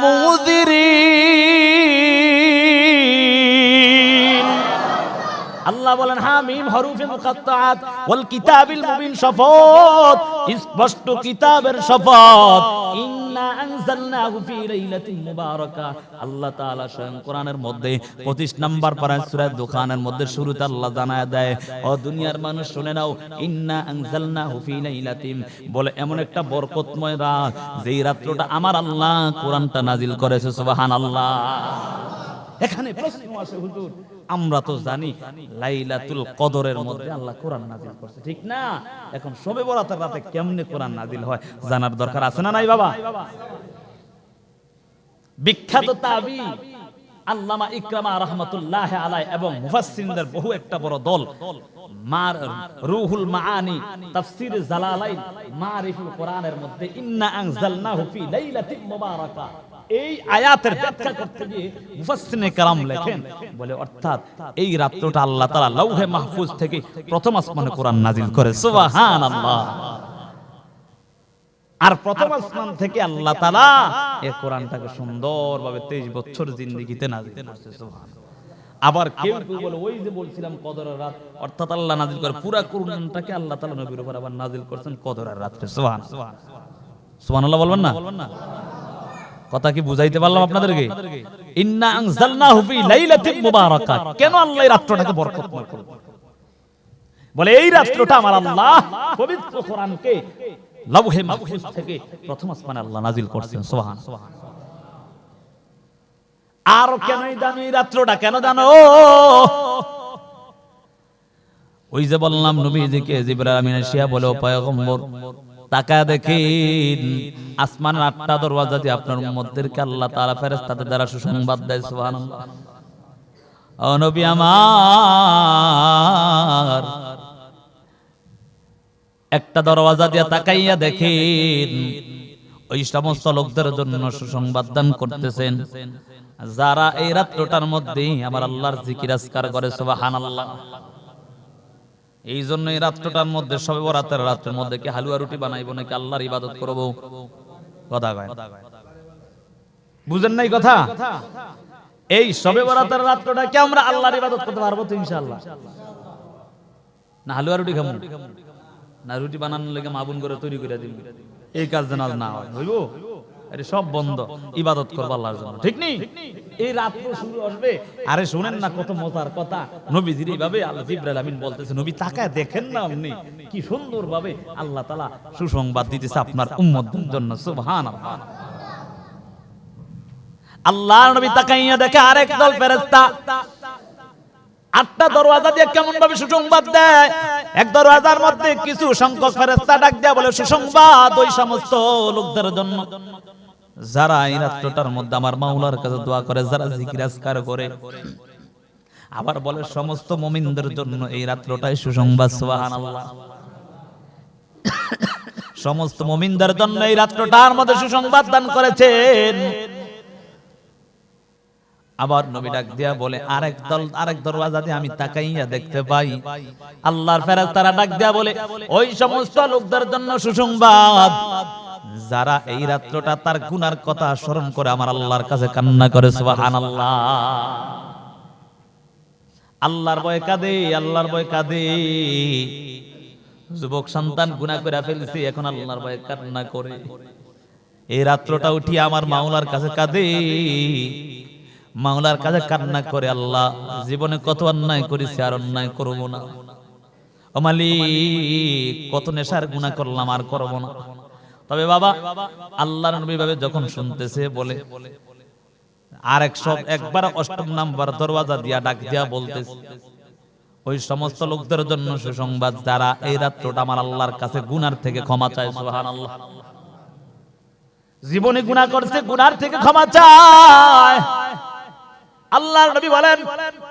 A: মুযিরিন। আল্লাহ বলেন হামিম হরুফে মুকাত্তাআত ওয়াল কিতাবিল মুবিন, শপথ স্পষ্ট কিতাবের শপথ। ইন্না আনজালনাহু ফি লাইলাতিন মুবারাকা। আল্লাহ তাআলা স্বয়ং কোরআনের মধ্যে 25 নম্বর পারা সূরা দুখানের মধ্যে শুরুতে আল্লাহ জানায় দেয়, ও দুনিয়ার মানুষ শুনে নাও, ইন্না আনজালনাহু ফি লাইলাতিন বলে এমন একটা বরকতময় রাত, যেই রাতটা আমার আল্লাহ কোরআনটা নাজিল করেছে। সুবহানাল্লাহ। এখানে প্রশ্ন আসে, হুজুর আমরা তো জানি লাইলাতুল কদরের মধ্যে আল্লাহ কোরআন নাজিল করছে, ঠিক না? এখন শবে বরাতের রাতে কেমনে কোরআন নাজিল হয় জানার দরকার আছে না নাই বাবা? বিখ্যাত তাবী আল্লামা ইকরামা রাহমাতুল্লাহি আলাইহি এবং মুফাসসিরদের বহু একটা বড় দল রুহুল মাআনি তাফসীর জালালাইন মারিফুল কোরআনের মধ্যে ইন্না আনজালনাহু ফি লাইলাতিন মুবারাকা এই আয়াতের ব্যাখ্যা করতে গিয়ে মুফাসসিরিনে কেরাম লেখেন, বলে অর্থাৎ এই রাত্রটা আল্লাহ তাআলা লাউহে মাহফুজ থেকে প্রথম আসমানে কোরআন নাজিল করে। সুবহানাল্লাহ। আর প্রথম আসমান থেকে আল্লাহ তাআলা এই কোরআনটাকে সুন্দরভাবে 23 বছর জিন্দেগিতে নাজিল করেছে। সুবহানাল্লাহ। আবার কেউ কেউ বলে ওই যে বলছিলাম কদরের রাত, অর্থাৎ আল্লাহ নাজিল করে পুরা কোরআনটাকে আল্লাহ তাআলা নবীর উপর আবার নাজিল করেছেন কদরের রাতে। সুবহানাল্লাহ। সুবহানাল্লাহ বলবেন না? কথা কি বুঝাইতে পারলাম আপনাদেরকে? ইন্না আনজালনাহু ফি লাইলাতিন মুবারাকা, কেন আল্লাহ এই রাতটাকে বরকতময় করলেন? বলে এই রাতটা আমার আল্লাহ পবিত্র কোরআনকে লাউহে মাহফুজ থেকে প্রথম আসমানে আল্লাহ নাজিল করেছেন। সুবহানাল্লাহ। আর কেন এই দামি রাতটা কেন জানো? ওই যে বললাম নবীজিকে জিবরাইল আমিন এসে বলে, ও পয়গম্বর তাকায় দেখেন আসমানের 8টা দরওয়াজা দিয়ে আপনার উম্মতদেরকে আল্লাহ তাআলা ফেরেশতাদের দ্বারা সুসংবাদ দেয়। সুবহানাল্লাহ। ও নবী আমার, একটা দরওয়াজা দিয়ে তাকাইয়া দেখেন ওই সমস্ত লোকদের জন্য সুসংবাদ দান করতেছেন যারা এই রাত্রটার মধ্যে আমার আল্লাহর জিকির আজকার করে। সুবহানাল্লাহ। এই জন্য এই রাত্রটার মধ্যে শবে বরাতের রাতের মধ্যে কি হালুয়া রুটি বানাইবো নাকি আল্লাহর ইবাদত করব? কথা কয়, বুঝেন নাই কথা? এই শবে বরাতের রাত্রটা কি আমরা আল্লাহর ইবাদত করতে পারবো তো ইনশাআল্লাহ? না হালুয়া রুটি খাবো, না রুটি বানানোর লাগে মাবুন করে তৈরি করে দিব, এই কাজ যেন না হয়, হইব? আরে সব বন্ধ, ইবাদত করবো আল্লাহর জন্য, ঠিক নেই? এই রাত্র শুরু আসবে। আরে শুনেন না কত মজার কথা, নবীজির এইভাবে আল্লাহ জিবরাইল আমিন বলতেছে, নবী তাকায় দেখেন না আপনি কি সুন্দর ভাবে আল্লাহ তাআলা সুসংবাদ দিতেছে আপনার উম্মতদের জন্য। সুবহানাল্লাহ। আল্লাহর নবী তাকাইয়া দেখে আরেক দল ফেরেশতা 8টা দরওয়াজা দিয়ে কেমন ভাবে সুসংবাদ দেয়। এক দরওয়াজার মধ্যে কিছু সংখ্যক ফেরেশতা ডাক দেয়া বলে, সুসংবাদ ওই সমস্ত লোকদের জন্য যারা এই রাত্রটার মধ্যে আমার মাওলার কাছে দোয়া করে, যারা জিকির আজকার করে। আবার বলে সমস্ত মুমিনদের জন্য এই রাত্রটাই সুসংবাদ। সুবহানাল্লাহ। সমস্ত মুমিনদের জন্য এই রাত্রটার মধ্যে সুসংবাদ দান করেছেন। আবার নবী ডাক দিয়া বলে, আরেক দরওয়াজা দিয়ে আমি তাকাইয়া দেখতে পাই আল্লাহর ফেরেশতারা ডাক দিয়া বলে, ওই সমস্ত লোকদের জন্য সুসংবাদ যারা এই রাত্রটা তার গুনার কথা স্মরণ করে আমার আল্লাহর কাছে কান্না করে। সুবহানাল্লাহ। আল্লাহর ভয় কাঁদে, আল্লাহর ভয় কাঁদে। যুবক সন্তান গুনাহ করে ফেলছে, এখন আল্লাহর ভয়ে কান্না করে। এই রাত্রটা উঠিয়া আমার মাওলার কাছে কাঁদে, মাওলার কাছে কান্না করে, আল্লাহ জীবনে কত অন্যায় করেছি, আর অন্যায় করব না। ও মালিক, কত নেশার গুনাহ করলাম, আর করব না। তবে বাবা আল্লাহর নবী ভাবে যখন শুনতেছে বলে, আর একবার 8ম নাম্বার দরওয়াজা দিয়া ডাক দিয়া বলতেছে, ওই সমস্ত লোকদের জন্য সুসংবাদ যারা এই রাত্রটা আমার আল্লাহর কাছে গুনার থেকে ক্ষমা চায়। সুবহানাল্লাহ। জীবনে গুনাহ করছে, গুনার থেকে ক্ষমা চায়। আল্লাহর নবী বলেন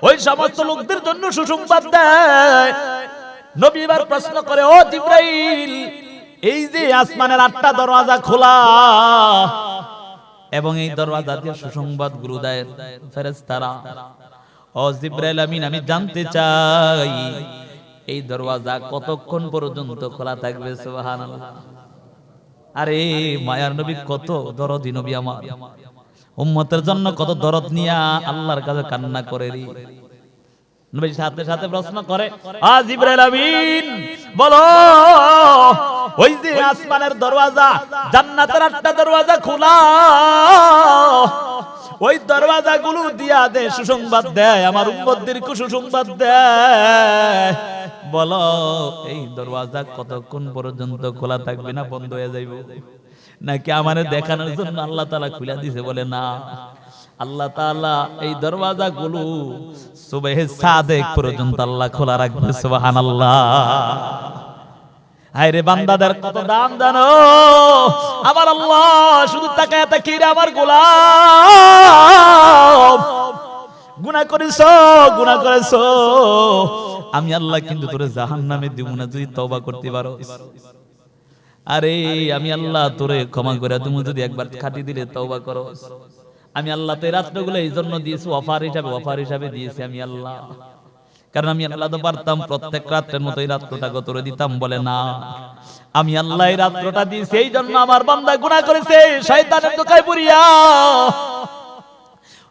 A: ওই সমস্ত লোকদের জন্য সুসংবাদ দেয়। নবী এবার প্রশ্ন করে, ও জিবরাইল, এই যে আসমানের 8টা দরওয়াজা খোলা এবং এই দরওয়াজা দিয়ে সুসংবাদ গুলো দেয় ফেরেশতারা, ও জিবরাইল আমিন, আমি জানতে চাই এই দরওয়াজা কতক্ষণ পর্যন্ত খোলা থাকবে? সুবহানাল্লাহ। আরে মায়ার নবী কত দরদি নবী, আমার উম্মতের জন্য কত দরদ নিয়া আল্লাহর কাছে কান্না করে রে। নবী সাথে সাথে প্রশ্ন করে, আ জিবরাইল আমিন, বলো ওই যে আসমানের দরওয়াজা, জান্নাতের 8টা দরওয়াজা খোলা, ওই দরওয়াজাগুলো দিয়া দে সুসংবাদ দেয়, আমার উম্মতদেরকে সুসংবাদ দেয়, বলো এই দরওয়াজা কতক্ষণ পর্যন্ত খোলা থাকবে, না বন্ধ হয়ে যাইব? নাকি আমারে দেখানোর জন্য আল্লাহ তাআলা খুলে দিয়েছে? বলে না, আল্লাহ তাআলা এই দরওয়াজাগুলো সুবহে সাদেক পর্যন্ত আল্লাহ খোলা রাখবে। সুবহানাল্লাহ। আরে বান্দাদের কত দাম জানো আমার আল্লাহ, শুধু তাকায় তাকিয়ে আমার গোলাম, গুনাহ করেছো, গুনাহ করেছো, আমি আল্লাহ কিন্তু তোরে জাহান্নামে দিব না যদি তওবা করতে পারো। আরে আমি আল্লাহ তোরে ক্ষমা করে তুমি যদি একবার খাটি দিলে তওবা করো। আমি আল্লাহ তো এই রাত্রগুলো এই জন্য দিয়েছি, অফার হিসাবে দিয়েছি আমি আল্লাহ। কারণ আমি আল্লাহ তো পারতাম প্রত্যেক রাত্রের মতো এই রাত্রটা গতরে দিতাম, বলে না, আমি আল্লাহ এই রাত্রটা দিয়েছি এই জন্য আমার বান্দা গুনাহ করেছে শয়তানের ধোঁকায় পড়িয়া।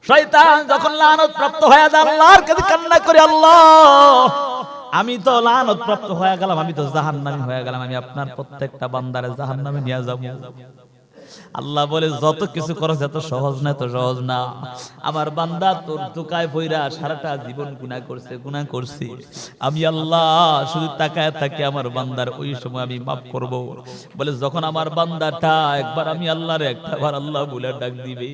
A: শয়তান যখন লানত প্রাপ্ত হয়ে যায় আল্লাহর কাছে কান্না করে, আল্লাহ আমি তো লানত প্রাপ্ত হয়ে গেলাম, আমি তো জাহান্নামী হয়ে গেলাম, আমি আপনার প্রত্যেকটা বান্দারে জাহান্নামে নিয়ে যাব। আল্লাহ বলে যত কিছু করো এত সহজ না, এত সহজ না। আমার বান্দা তোর ধোঁকায় পইরা সারাটা জীবন গুনাহ করছে, আমি আল্লাহ শুধু তাকায় থাকে আমার বান্দার ওই সময় আমি মাফ করব। বলে যখন আমার বান্দাটা একবার আমি আল্লাহর একবার আল্লাহ বলে ডাক দিবে,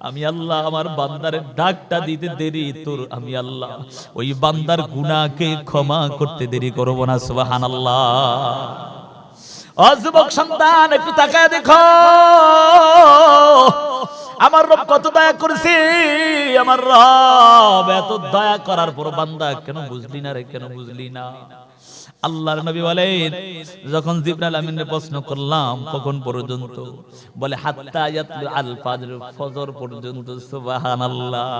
A: আমি আল্লাহ আমার বান্দার ডাকটা দিতে দেরি তোর আমি আল্লাহ ওই বান্দার গুনাহকে ক্ষমা করতে দেরি করব না। সুবহানাল্লাহ। ও যুবক সন্তান, একটু তাকায় দেখো আমার রব কত দয়া করেছে। আমার রব এত দয়া করার পর বান্দা কেন বুঝলি না রে, কেন বুঝলি না? আল্লাহর নবী বলেন যখন জিবরাইল আমিনের প্রশ্ন করলাম কখন পর্যন্ত, বলে হাত্তা ইয়াতলু আল ফাজর, ফজর পর্যন্ত। সুবহানাল্লাহ।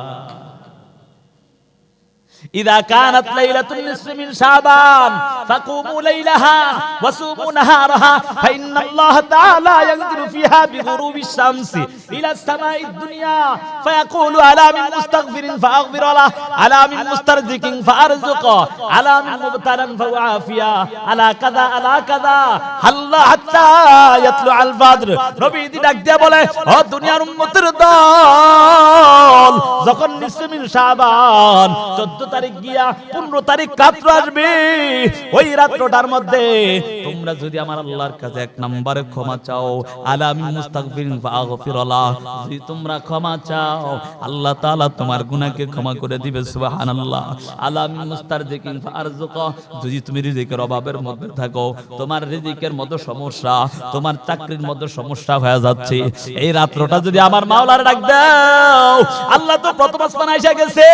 A: إذا كانت ليلة النصف من شعبان فقوموا ليلها وصوموا نهارها فإن الله تعالى ينزل فيها بغروب الشمس إلى السماء الدنيا فيقول على من مستغفر فأغفر له على من مسترزق فأرزقه على من مبتلى فأعافيه على كذا على كذا حتى يطلع الفجر নবী ডাক দিয়ে বলে ও দুনিয়ার উম্মতের দল যখন নিসফ মিন শাবান 14 তারিখ গিয়া 15 তারিখ রাত্র আসবে ওই রাত্রটার মধ্যে তোমরা যদি আমার আল্লাহর কাছে এক নম্বরে ক্ষমা চাও আলামিন মুস্তাগফিরিন ফাগফিরাল্লাহ যদি তোমরা ক্ষমা চাও আল্লাহ তাআলা তোমার গুনাহকে ক্ষমা করে দিবে সুবহানাল্লাহ আলামিন মুস্তারজিকিন ফারযুকা যদি তুমি রিজিকের অভাবের মধ্যে থাকো তোমার রিজিকের মধ্যে সমস্যা তোমার চাকরির মধ্যে সমস্যা হয়ে যাচ্ছে এই রাত্রটা যদি আমার মাওলার ডাক দাও আল্লাহ তো প্রথম আসমান আইসা গেছে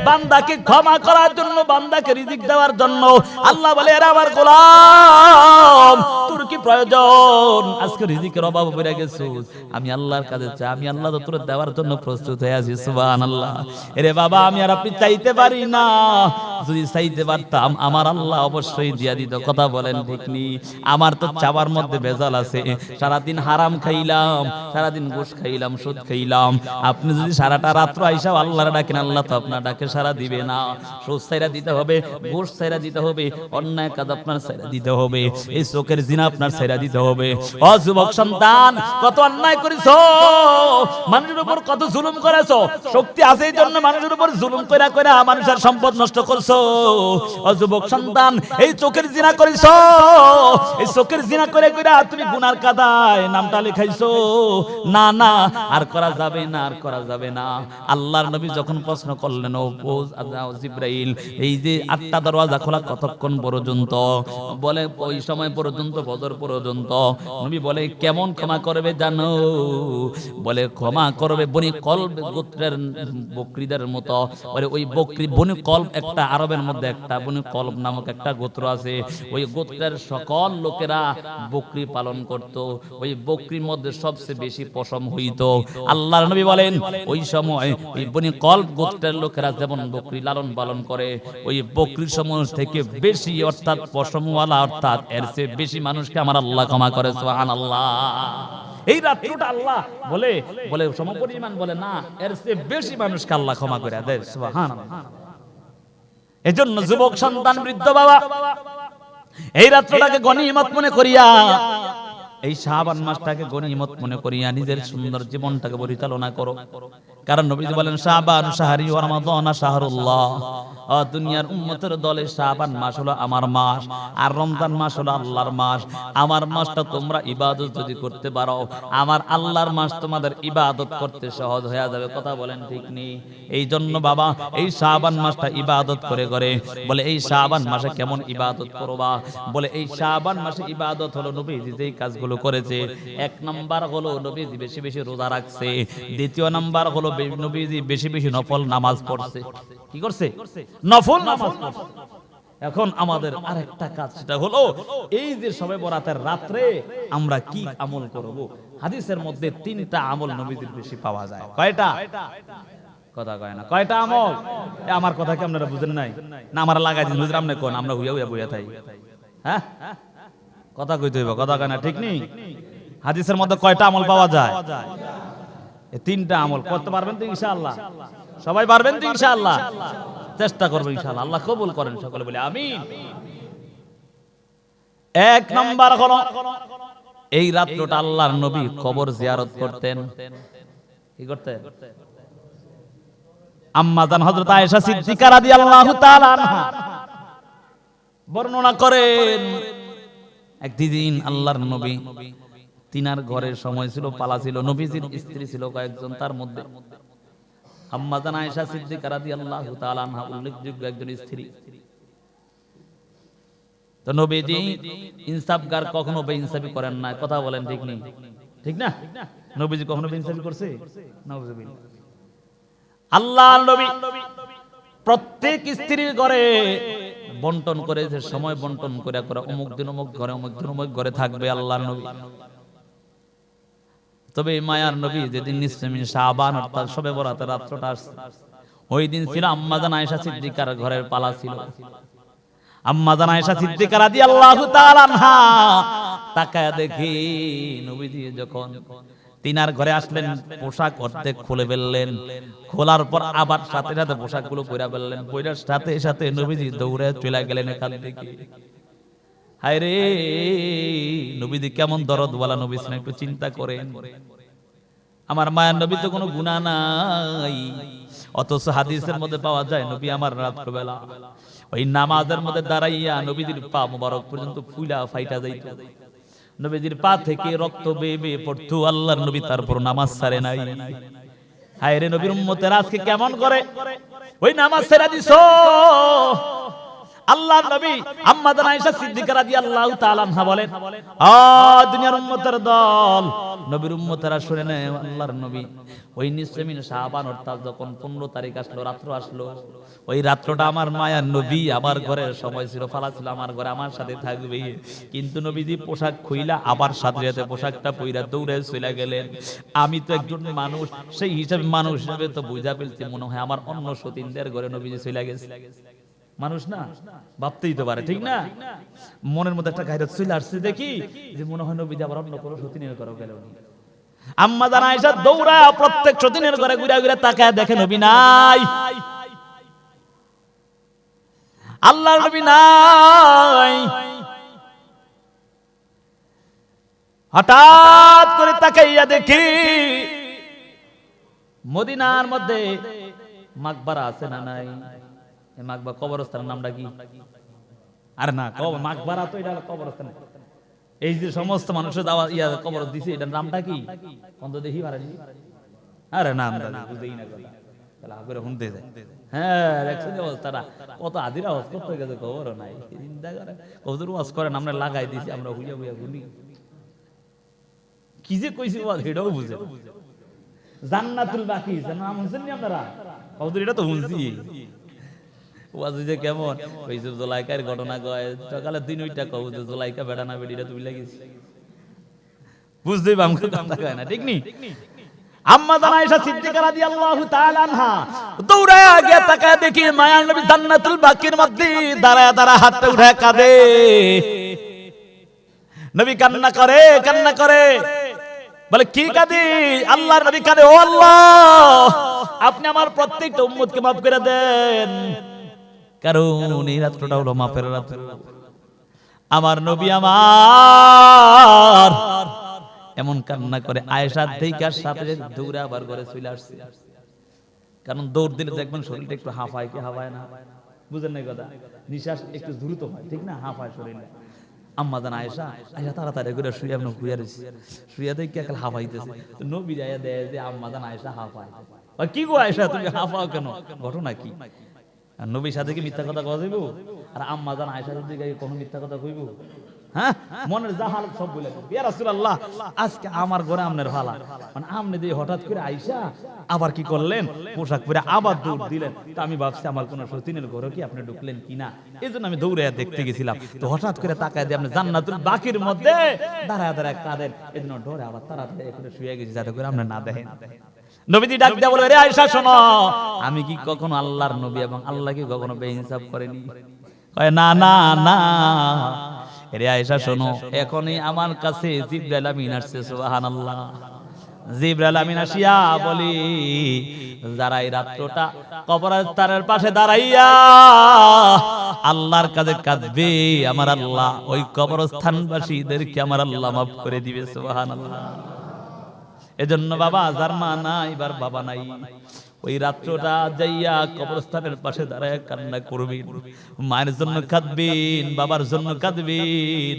A: বান্দাকে ক্ষমা করার জন্য বান্দাকে রিজিক দেওয়ার জন্য আল্লাহ বলে এরা আমার গোলাম তোর কি প্রয়োজন আজকে রিজিকের অভাব পড়ে গেছিস আমি আল্লাহর কাছে চাই আমি আল্লাহ তো তোর দেওয়ার জন্য প্রস্তুত হয়ে আছি সুবহানাল্লাহ এরে বাবা আমি আর আপনি চাইতে পারি না যদি চাইতে পারতাম আমার আল্লাহ অবশ্যই দিয়া দিত কথা বলেন ঠিক নি আমার তো চাওয়ার মধ্যে ভেজাল আছে সারাদিন হারাম খাইলাম সারাদিন ঘুষ খাইলাম সুদ খাইলাম আপনি যদি সারাটা রাত্র আইসা আল্লাহর ডাকেন আল্লাহ তো আপনার ডাকে সারা দিবে না সুদ ছাইরা দিতে হবে ঘুষ ছাইরা দিতে হবে অন্যায় কাজ আপনার ছাইরা দিতে হবে এই চোখের জিনা আপনার ছাইরা দিতে হবে ও যুবক সন্তান কত অন্যায় করেছো মানুষের উপর কত জুলুম করেছো শক্তি আছে এই জন্য মানুষের উপর জুলুম কইরা কইরা মানুষের সম্পদ নষ্ট করছো ও যুবক সন্তান এই চোখের জিনা করেছো এই চোখের জিনা করে কইরা তুমি গুনার কাদায় নামটা লিখাইছো না না আর করা যাবে না আর করা যাবে না আল্লাহর নবী যখন প্রশ্ন করলেন ও জিবরাইল এই যে 8টা দরওয়াজা খোলা কতক্ষণ পর্যন্ত বলে ওই সময় পর্যন্ত বদর পর্যন্ত নবী বলে কেমন ক্ষমা করবে জানো বলে ক্ষমা করবে বনি কলব গোত্রের বকরিদের মতো বলে ওই বকরি বনি কলব একটা আরবের মধ্যে একটা বনি কলব নামক একটা গোত্র আছে ওই গোত্রের সকল লোকেরা বকরি পালন করত ওই বকরির মধ্যে সবচেয়ে বেশি পশম হইতো আল্লাহর নবী বলেন ওই সময় ওই বনি কলব গোত্রের লোকেরা যেমন বকরি লালন পালন করে ওই বকরির সমূহ থেকে বেশি অর্থাৎ পশমওয়ালা অর্থাৎ এর চেয়ে বেশি মানুষকে আমার আল্লাহ ক্ষমা করে সুবহানাল্লাহ এই রাত্রিটা আল্লাহ বলে বলে সমপরিমাণ বলে না এর চেয়ে বেশি মানুষকে আল্লাহ ক্ষমা করে দেয় সুবহানাল্লাহ এজন্য যুবক সন্তান বৃদ্ধ বাবা এই রাত্রটাকে গনিমত মনে করিয়া এই শাবান মাসটাকে গনিমত মনে করিয়া নিজের সুন্দর জীবনটাকে পরিচালনা করো কারণ নবীজি বলেন শাবান শাহরি ওয়া রমাদান শাহরুল্লাহ দুনিয়ার উম্মতের দলে শাবান মাস হলো আমার মাস আর রমজান মাস হলো আল্লাহর মাস আমার মাসটা তোমরা ইবাদত যদি করতে পারো আমার আল্লাহর মাস তোমাদের ইবাদত করতে সহজ হয়ে যাবে কথা বলেন ঠিক নেই এই জন্য বাবা এই শাবান মাসটা ইবাদত করে করে বলে এই শাবান মাসে কেমন ইবাদত করবা বলে এই শাবান মাসে ইবাদত হলো নবীজি যেই কাজগুলো করেছে এক নাম্বার হলো নবীজি বেশি বেশি রোজা রাখছে দ্বিতীয় নাম্বার হলো নবীজি বেশি বেশি নফল নামাজ পড়ছে কি করছে নফল নামাজ পড়ছে এখন আমাদের আরেকটা কাজ সেটা হলো এই যে শবে বরাতের রাতে আমরা কি আমল করব হাদিসের মধ্যে 3টা আমল নবীজির বেশি পাওয়া যায় কয়টা কথা কয় না কয়টা আমল আমার কথা কি আপনারা বুঝেন নাই না আমার লাগাই দিন বুঝলাম না কোন আমরা হুইয়া হুইয়া বইয়া থাই হ্যাঁ কথা কইতে হইব কথা কয় না ঠিক নেই হাদিসের মধ্যে কয়টা আমল পাওয়া যায় এই 3টা আমল করতে পারবেন তো ইনশাআল্লাহ সবাই পারবেন তো ইনশাআল্লাহ চেষ্টা করব ইনশাআল্লাহ আল্লাহ কবুল করেন সকলে বলে আমিন এক নাম্বার হলো এই রাতটা আল্লাহর নবী কবর জিয়ারত করতেন কি করতেন আম্মা জান হযরত আয়েশা সিদ্দিকা রাদিয়াল্লাহু তাআলা আনহা বর্ণনা করেন একদিন আল্লাহর নবী তিনার ঘরের সময় ছিল পালা ছিল নবীজির স্ত্রী ছিল কয়েকজন তার মধ্যে আম্মা জান আয়েশা সিদ্দিকা রাদিয়াল্লাহু তাআলা আনহা উল্লেখযোগ্য একজন স্ত্রী তো নবীজি ইনসাফগার কখনো বেইনসাফি করেন না কথা বলেন ঠিক নেই ঠিক না নবীজি কখনো বেইনসাফি করছে নাউজুবিল্লাহ আল্লাহর নবী প্রত্যেক স্ত্রীর ঘরে বন্টন করেছে সময় বন্টন করে করে অমুক দিন অমুক ঘরে অমুক দিন অমুক ঘরে থাকবে আল্লাহর নবী তবে মায়ার নবী যেদিন নিসফে মিন শাবান অর্থাৎ শবে বরাতের রাতটা আসছে ওই দিন ছিল আম্মাজান আয়েশা সিদ্দিকার ঘরের পালা ছিল। আম্মাজান আয়েশা সিদ্দিকা রাদিয়াল্লাহু তাআলা আনহা তাকায়া দেখি নবীজি যখন তিনার ঘরে আসলেন, পোশাক অর্ধেক খুলে ফেললেন, খোলার পর আবার সাথে সাথে পোশাকগুলো পরে ফেললেন, পরার সাথে সাথে নবীজি দৌড়ে চলে গেলেন এখান থেকে। হায় রে, নবীজি কেমন দরদওয়ালা নবী ছিলেন একটু চিন্তা করেন। আমার মায়ের নবী তো কোনো গুনাহ নাই, অথচ হাদিসের মধ্যে পাওয়া যায় নবী আমার রাত্রবেলা ওই নামাজের মধ্যে দাঁড়াইয়া নবীজির পা মোবারক পর্যন্ত ফুলা ফাইটা যাইত, নবীজির পা থেকে রক্ত বেয়ে বেয়ে পড়তো, আল্লাহর নবী তারপর নামাজ ছাড়ে নাই। হায় রে, নবীর উম্মতেরা আজকে কেমন করে ওই নামাজ ছেড়ে দিছো। আল্লাহর নবী আম্মাজান আয়েশা সিদ্দিকা রাদিয়াল্লাহু তাআলা আনহা বলেন, আ দুনিয়ার উম্মতের দল, নবীর উম্মতেরা শুনে নেয়, আল্লাহর নবী ওই নিসমিন শাবান অর্থাৎ যখন 15 তারিখ আসলো, রাত্র আসলো, ওই রাত্রটা আমার মায়ার নবী আমার ঘরের সময় ছিল, ফালা ছিল আমার ঘরে, আমার সাথে থাকবে, কিন্তু নবীজি পোশাক খুইলা আবার সাথে সাথে পোশাকটা পইরা দৌড়ে চলে গেলেন। আমি তো একজন মানুষ, সেই হিসাবে মানুষ হিসেবে তো বুঝা ফেলছি, মনে হয় আমার অন্য সতীনদের ঘরে নবীজি চলে গেছে। মানুষ না, ভাবতেই তো পারে, ঠিক না? মনের মধ্যে একটা গায়রত চলে আসছে, দেখি যে মনে হয় নবীজি আবার অন্য কোনো সতীনের ঘরে গেল। আম্মাজান আয়েশা দৌড়া প্রত্যেক সতীনের ঘরে ঘুরে ঘুরে তাকায় দেখে নবী নাই, আল্লাহর নবী নাই। হঠাৎ করে তাকাইয়া দেখি মদিনার মধ্যে মাকবারা আছে না নাই? মাকবা কবরস্থানের নামটা কি? আরে না, মাকবারা তো এটা কবরস্থান। এই যে সমস্ত মানুষের দাওয়াত ইয়া কবর দিছে, এটার নামটা কি? কোন তো দেখি পারেনি। আরে নাম দাদা বুঝেই না কথা, তাহলে আগরে শুনতে যায়। হ্যাঁ, দেখছেন অবস্থাটা, কত আদিরা ওয়াজ করতে গেছে, খবরও নাই। চিন্তা করে কবুতর ওয়াজ করেন, আমরা লাগাই দিছি, আমরা হুইয়া হুইয়া শুনি। কি যে কইছি ওয়াজ এটাও বুঝে। জান্নাতুল বাকি নাম শুনছেন নি আপনারা? কবুতর এটা তো শুনছি। ওয়াজ যে কেমন ওই যে জুলাইকার ঘটনা কয়, সকালে 3টা কবুতর জুলাইকা বেড়ানা বেড়িটা তুই লাগিস, বুঝতেই বামকে কথা কয় না, ঠিক নি? আম্মাজান আয়েশা সিদ্দিকা রাদিয়াল্লাহু তাআলা আনহা দৌড়ায়া গিয়ে তাকায় দেখি মায়ার নবী জান্নাতুল বাকির মধ্যে দাঁড়ায় দাঁড়ায় হাতটা উঠায় কাঁদে। নবী কান্না করে কান্না করে, বলে কি কাঁদি? আল্লাহর নবী কাঁদে, ও আল্লাহ আপনি আমার প্রত্যেকটা উম্মতকে মাফ করে দেন, কারণ এই রাত্রটা হলো মাফের রাত্র। আমার নবী আমার এমন কান্না করে, আয়েশা দেখার সাথে দৌড়ে আবার ঘরে চলে আসছে। কারণ দৌড় দিলে দেখবেন শরীরটা একটু হাঁপায়, কি হাঁপায় না? বুঝেন না কথা, নিঃশ্বাস একটু দ্রুত হয়, ঠিক না? হাঁপায় শরীরটা। আম্মাজান আয়েশা তাড়াতাড়ি করে শুয়ে আপনি শুয়ে রয়েছে, শুয়ে দেখে একাল হাঁপাইতেছে। নবী যাইয়া দেয় যে আম্মাজান আয়েশা হাঁপায়। কি গো আয়েশা তুমি হাঁপাও কেন? ঘটনা কি? আর নবীর সাথে কি মিথ্যা কথা কওয়া যাইব? আর আম্মাজান আয়েশা যদি কোনো মিথ্যা কথা কইব? হ্যাঁ, মনের জাহাল সব বলে দেব। ইয়া রাসূলুল্লাহ আজকে আমার ঘরে আমনের ভালা, মানে আমনে দিয়ে হঠাৎ করে আয়েশা আবার কি করলেন, পোশাক পরে আবার দৌড় দিলেন। তো আমি ভাবছি আমার কোন সতীনের ঘরে কি আপনি ঢুকলেন কিনা, এইজন্য আমি দৌড়ে দেখতে গেছিলাম। তো হঠাৎ করে তাকায় দিয়ে আপনি জান্নাতুল বাকির মধ্যে দাঁড়ায় দাঁড়ায় কাঁদেন, এজন্য ডরে আবার তাড়াতাড়ি এখানে শুয়ে গেছি যাতে করে আপনি না দেখেন। নবীজি ডাক দিয়ে বলে, রে আয়েশা শোনো, আমি কি কখনো আল্লাহর নবী এবং আল্লাহ কি কখনো বেইনসাফ করেনি? কয় না না না। রে আয়েশা শোনো, এখনই আমার কাছে জিবরাইল আমিন আসছে, সুবহানাল্লাহ। জিবরাইল আমিন আসিয়া বলি, যারা এই রাত্রটা কবরস্থানের পাশে দাঁড়াইয়া আল্লাহর কাছে কাঁদবে, আমার আল্লাহ ওই কবরস্থানবাসীদেরকে আমার আল্লাহ মাফ করে দিবে, সুবহানাল্লাহ। এজন্য বাবা, যার মা নাই এবার বাবা নাই, ওই রাত্রটা যাইয়া কবরস্থানের পাশে দাঁড়ায় কান্না করবেন, মায়ের জন্য কাঁদবেন, বাবার জন্য কাঁদবেন।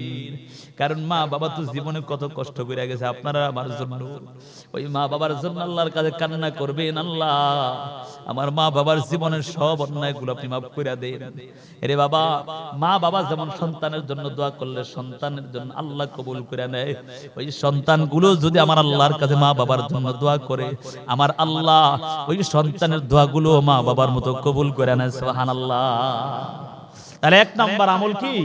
A: কারণ মা বাবা তো জীবনে কত কষ্ট করে গেছে আপনারা আমার জন্য, ওই মা বাবার জন্য আল্লাহর কাছে কান্না করবেন, আল্লাহ আমার মা বাবার জীবনের সব অন্যায়গুলো আপনি মাফ করে দেন। এরে বাবা, মা বাবা যেমন সন্তানের জন্য দোয়া করলে সন্তানের জন্য আল্লাহ কবুল করে নেয়, ওই সন্তানগুলো যদি আমার আল্লাহর কাছে মা বাবার জন্য দোয়া করে, আমার আল্লাহ ওই সন্তানের দোয়াগুলো মা বাবার মতো কবুল করে নেয়, সুবহানাল্লাহ। তাহলে 1 নাম্বার আমল কি?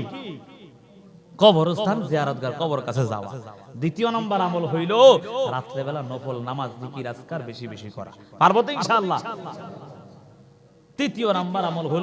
A: কবরস্থান জিয়ারতগার, কবর কাছে যাওয়া। 2 নাম্বার আমল হইল রাত্রে বেলা নফল নামাজ, জিকির আজকার বেশি বেশি করা। পারবো তো ইনশাআল্লাহ? তৃতীয় নাম্বার আমল হলো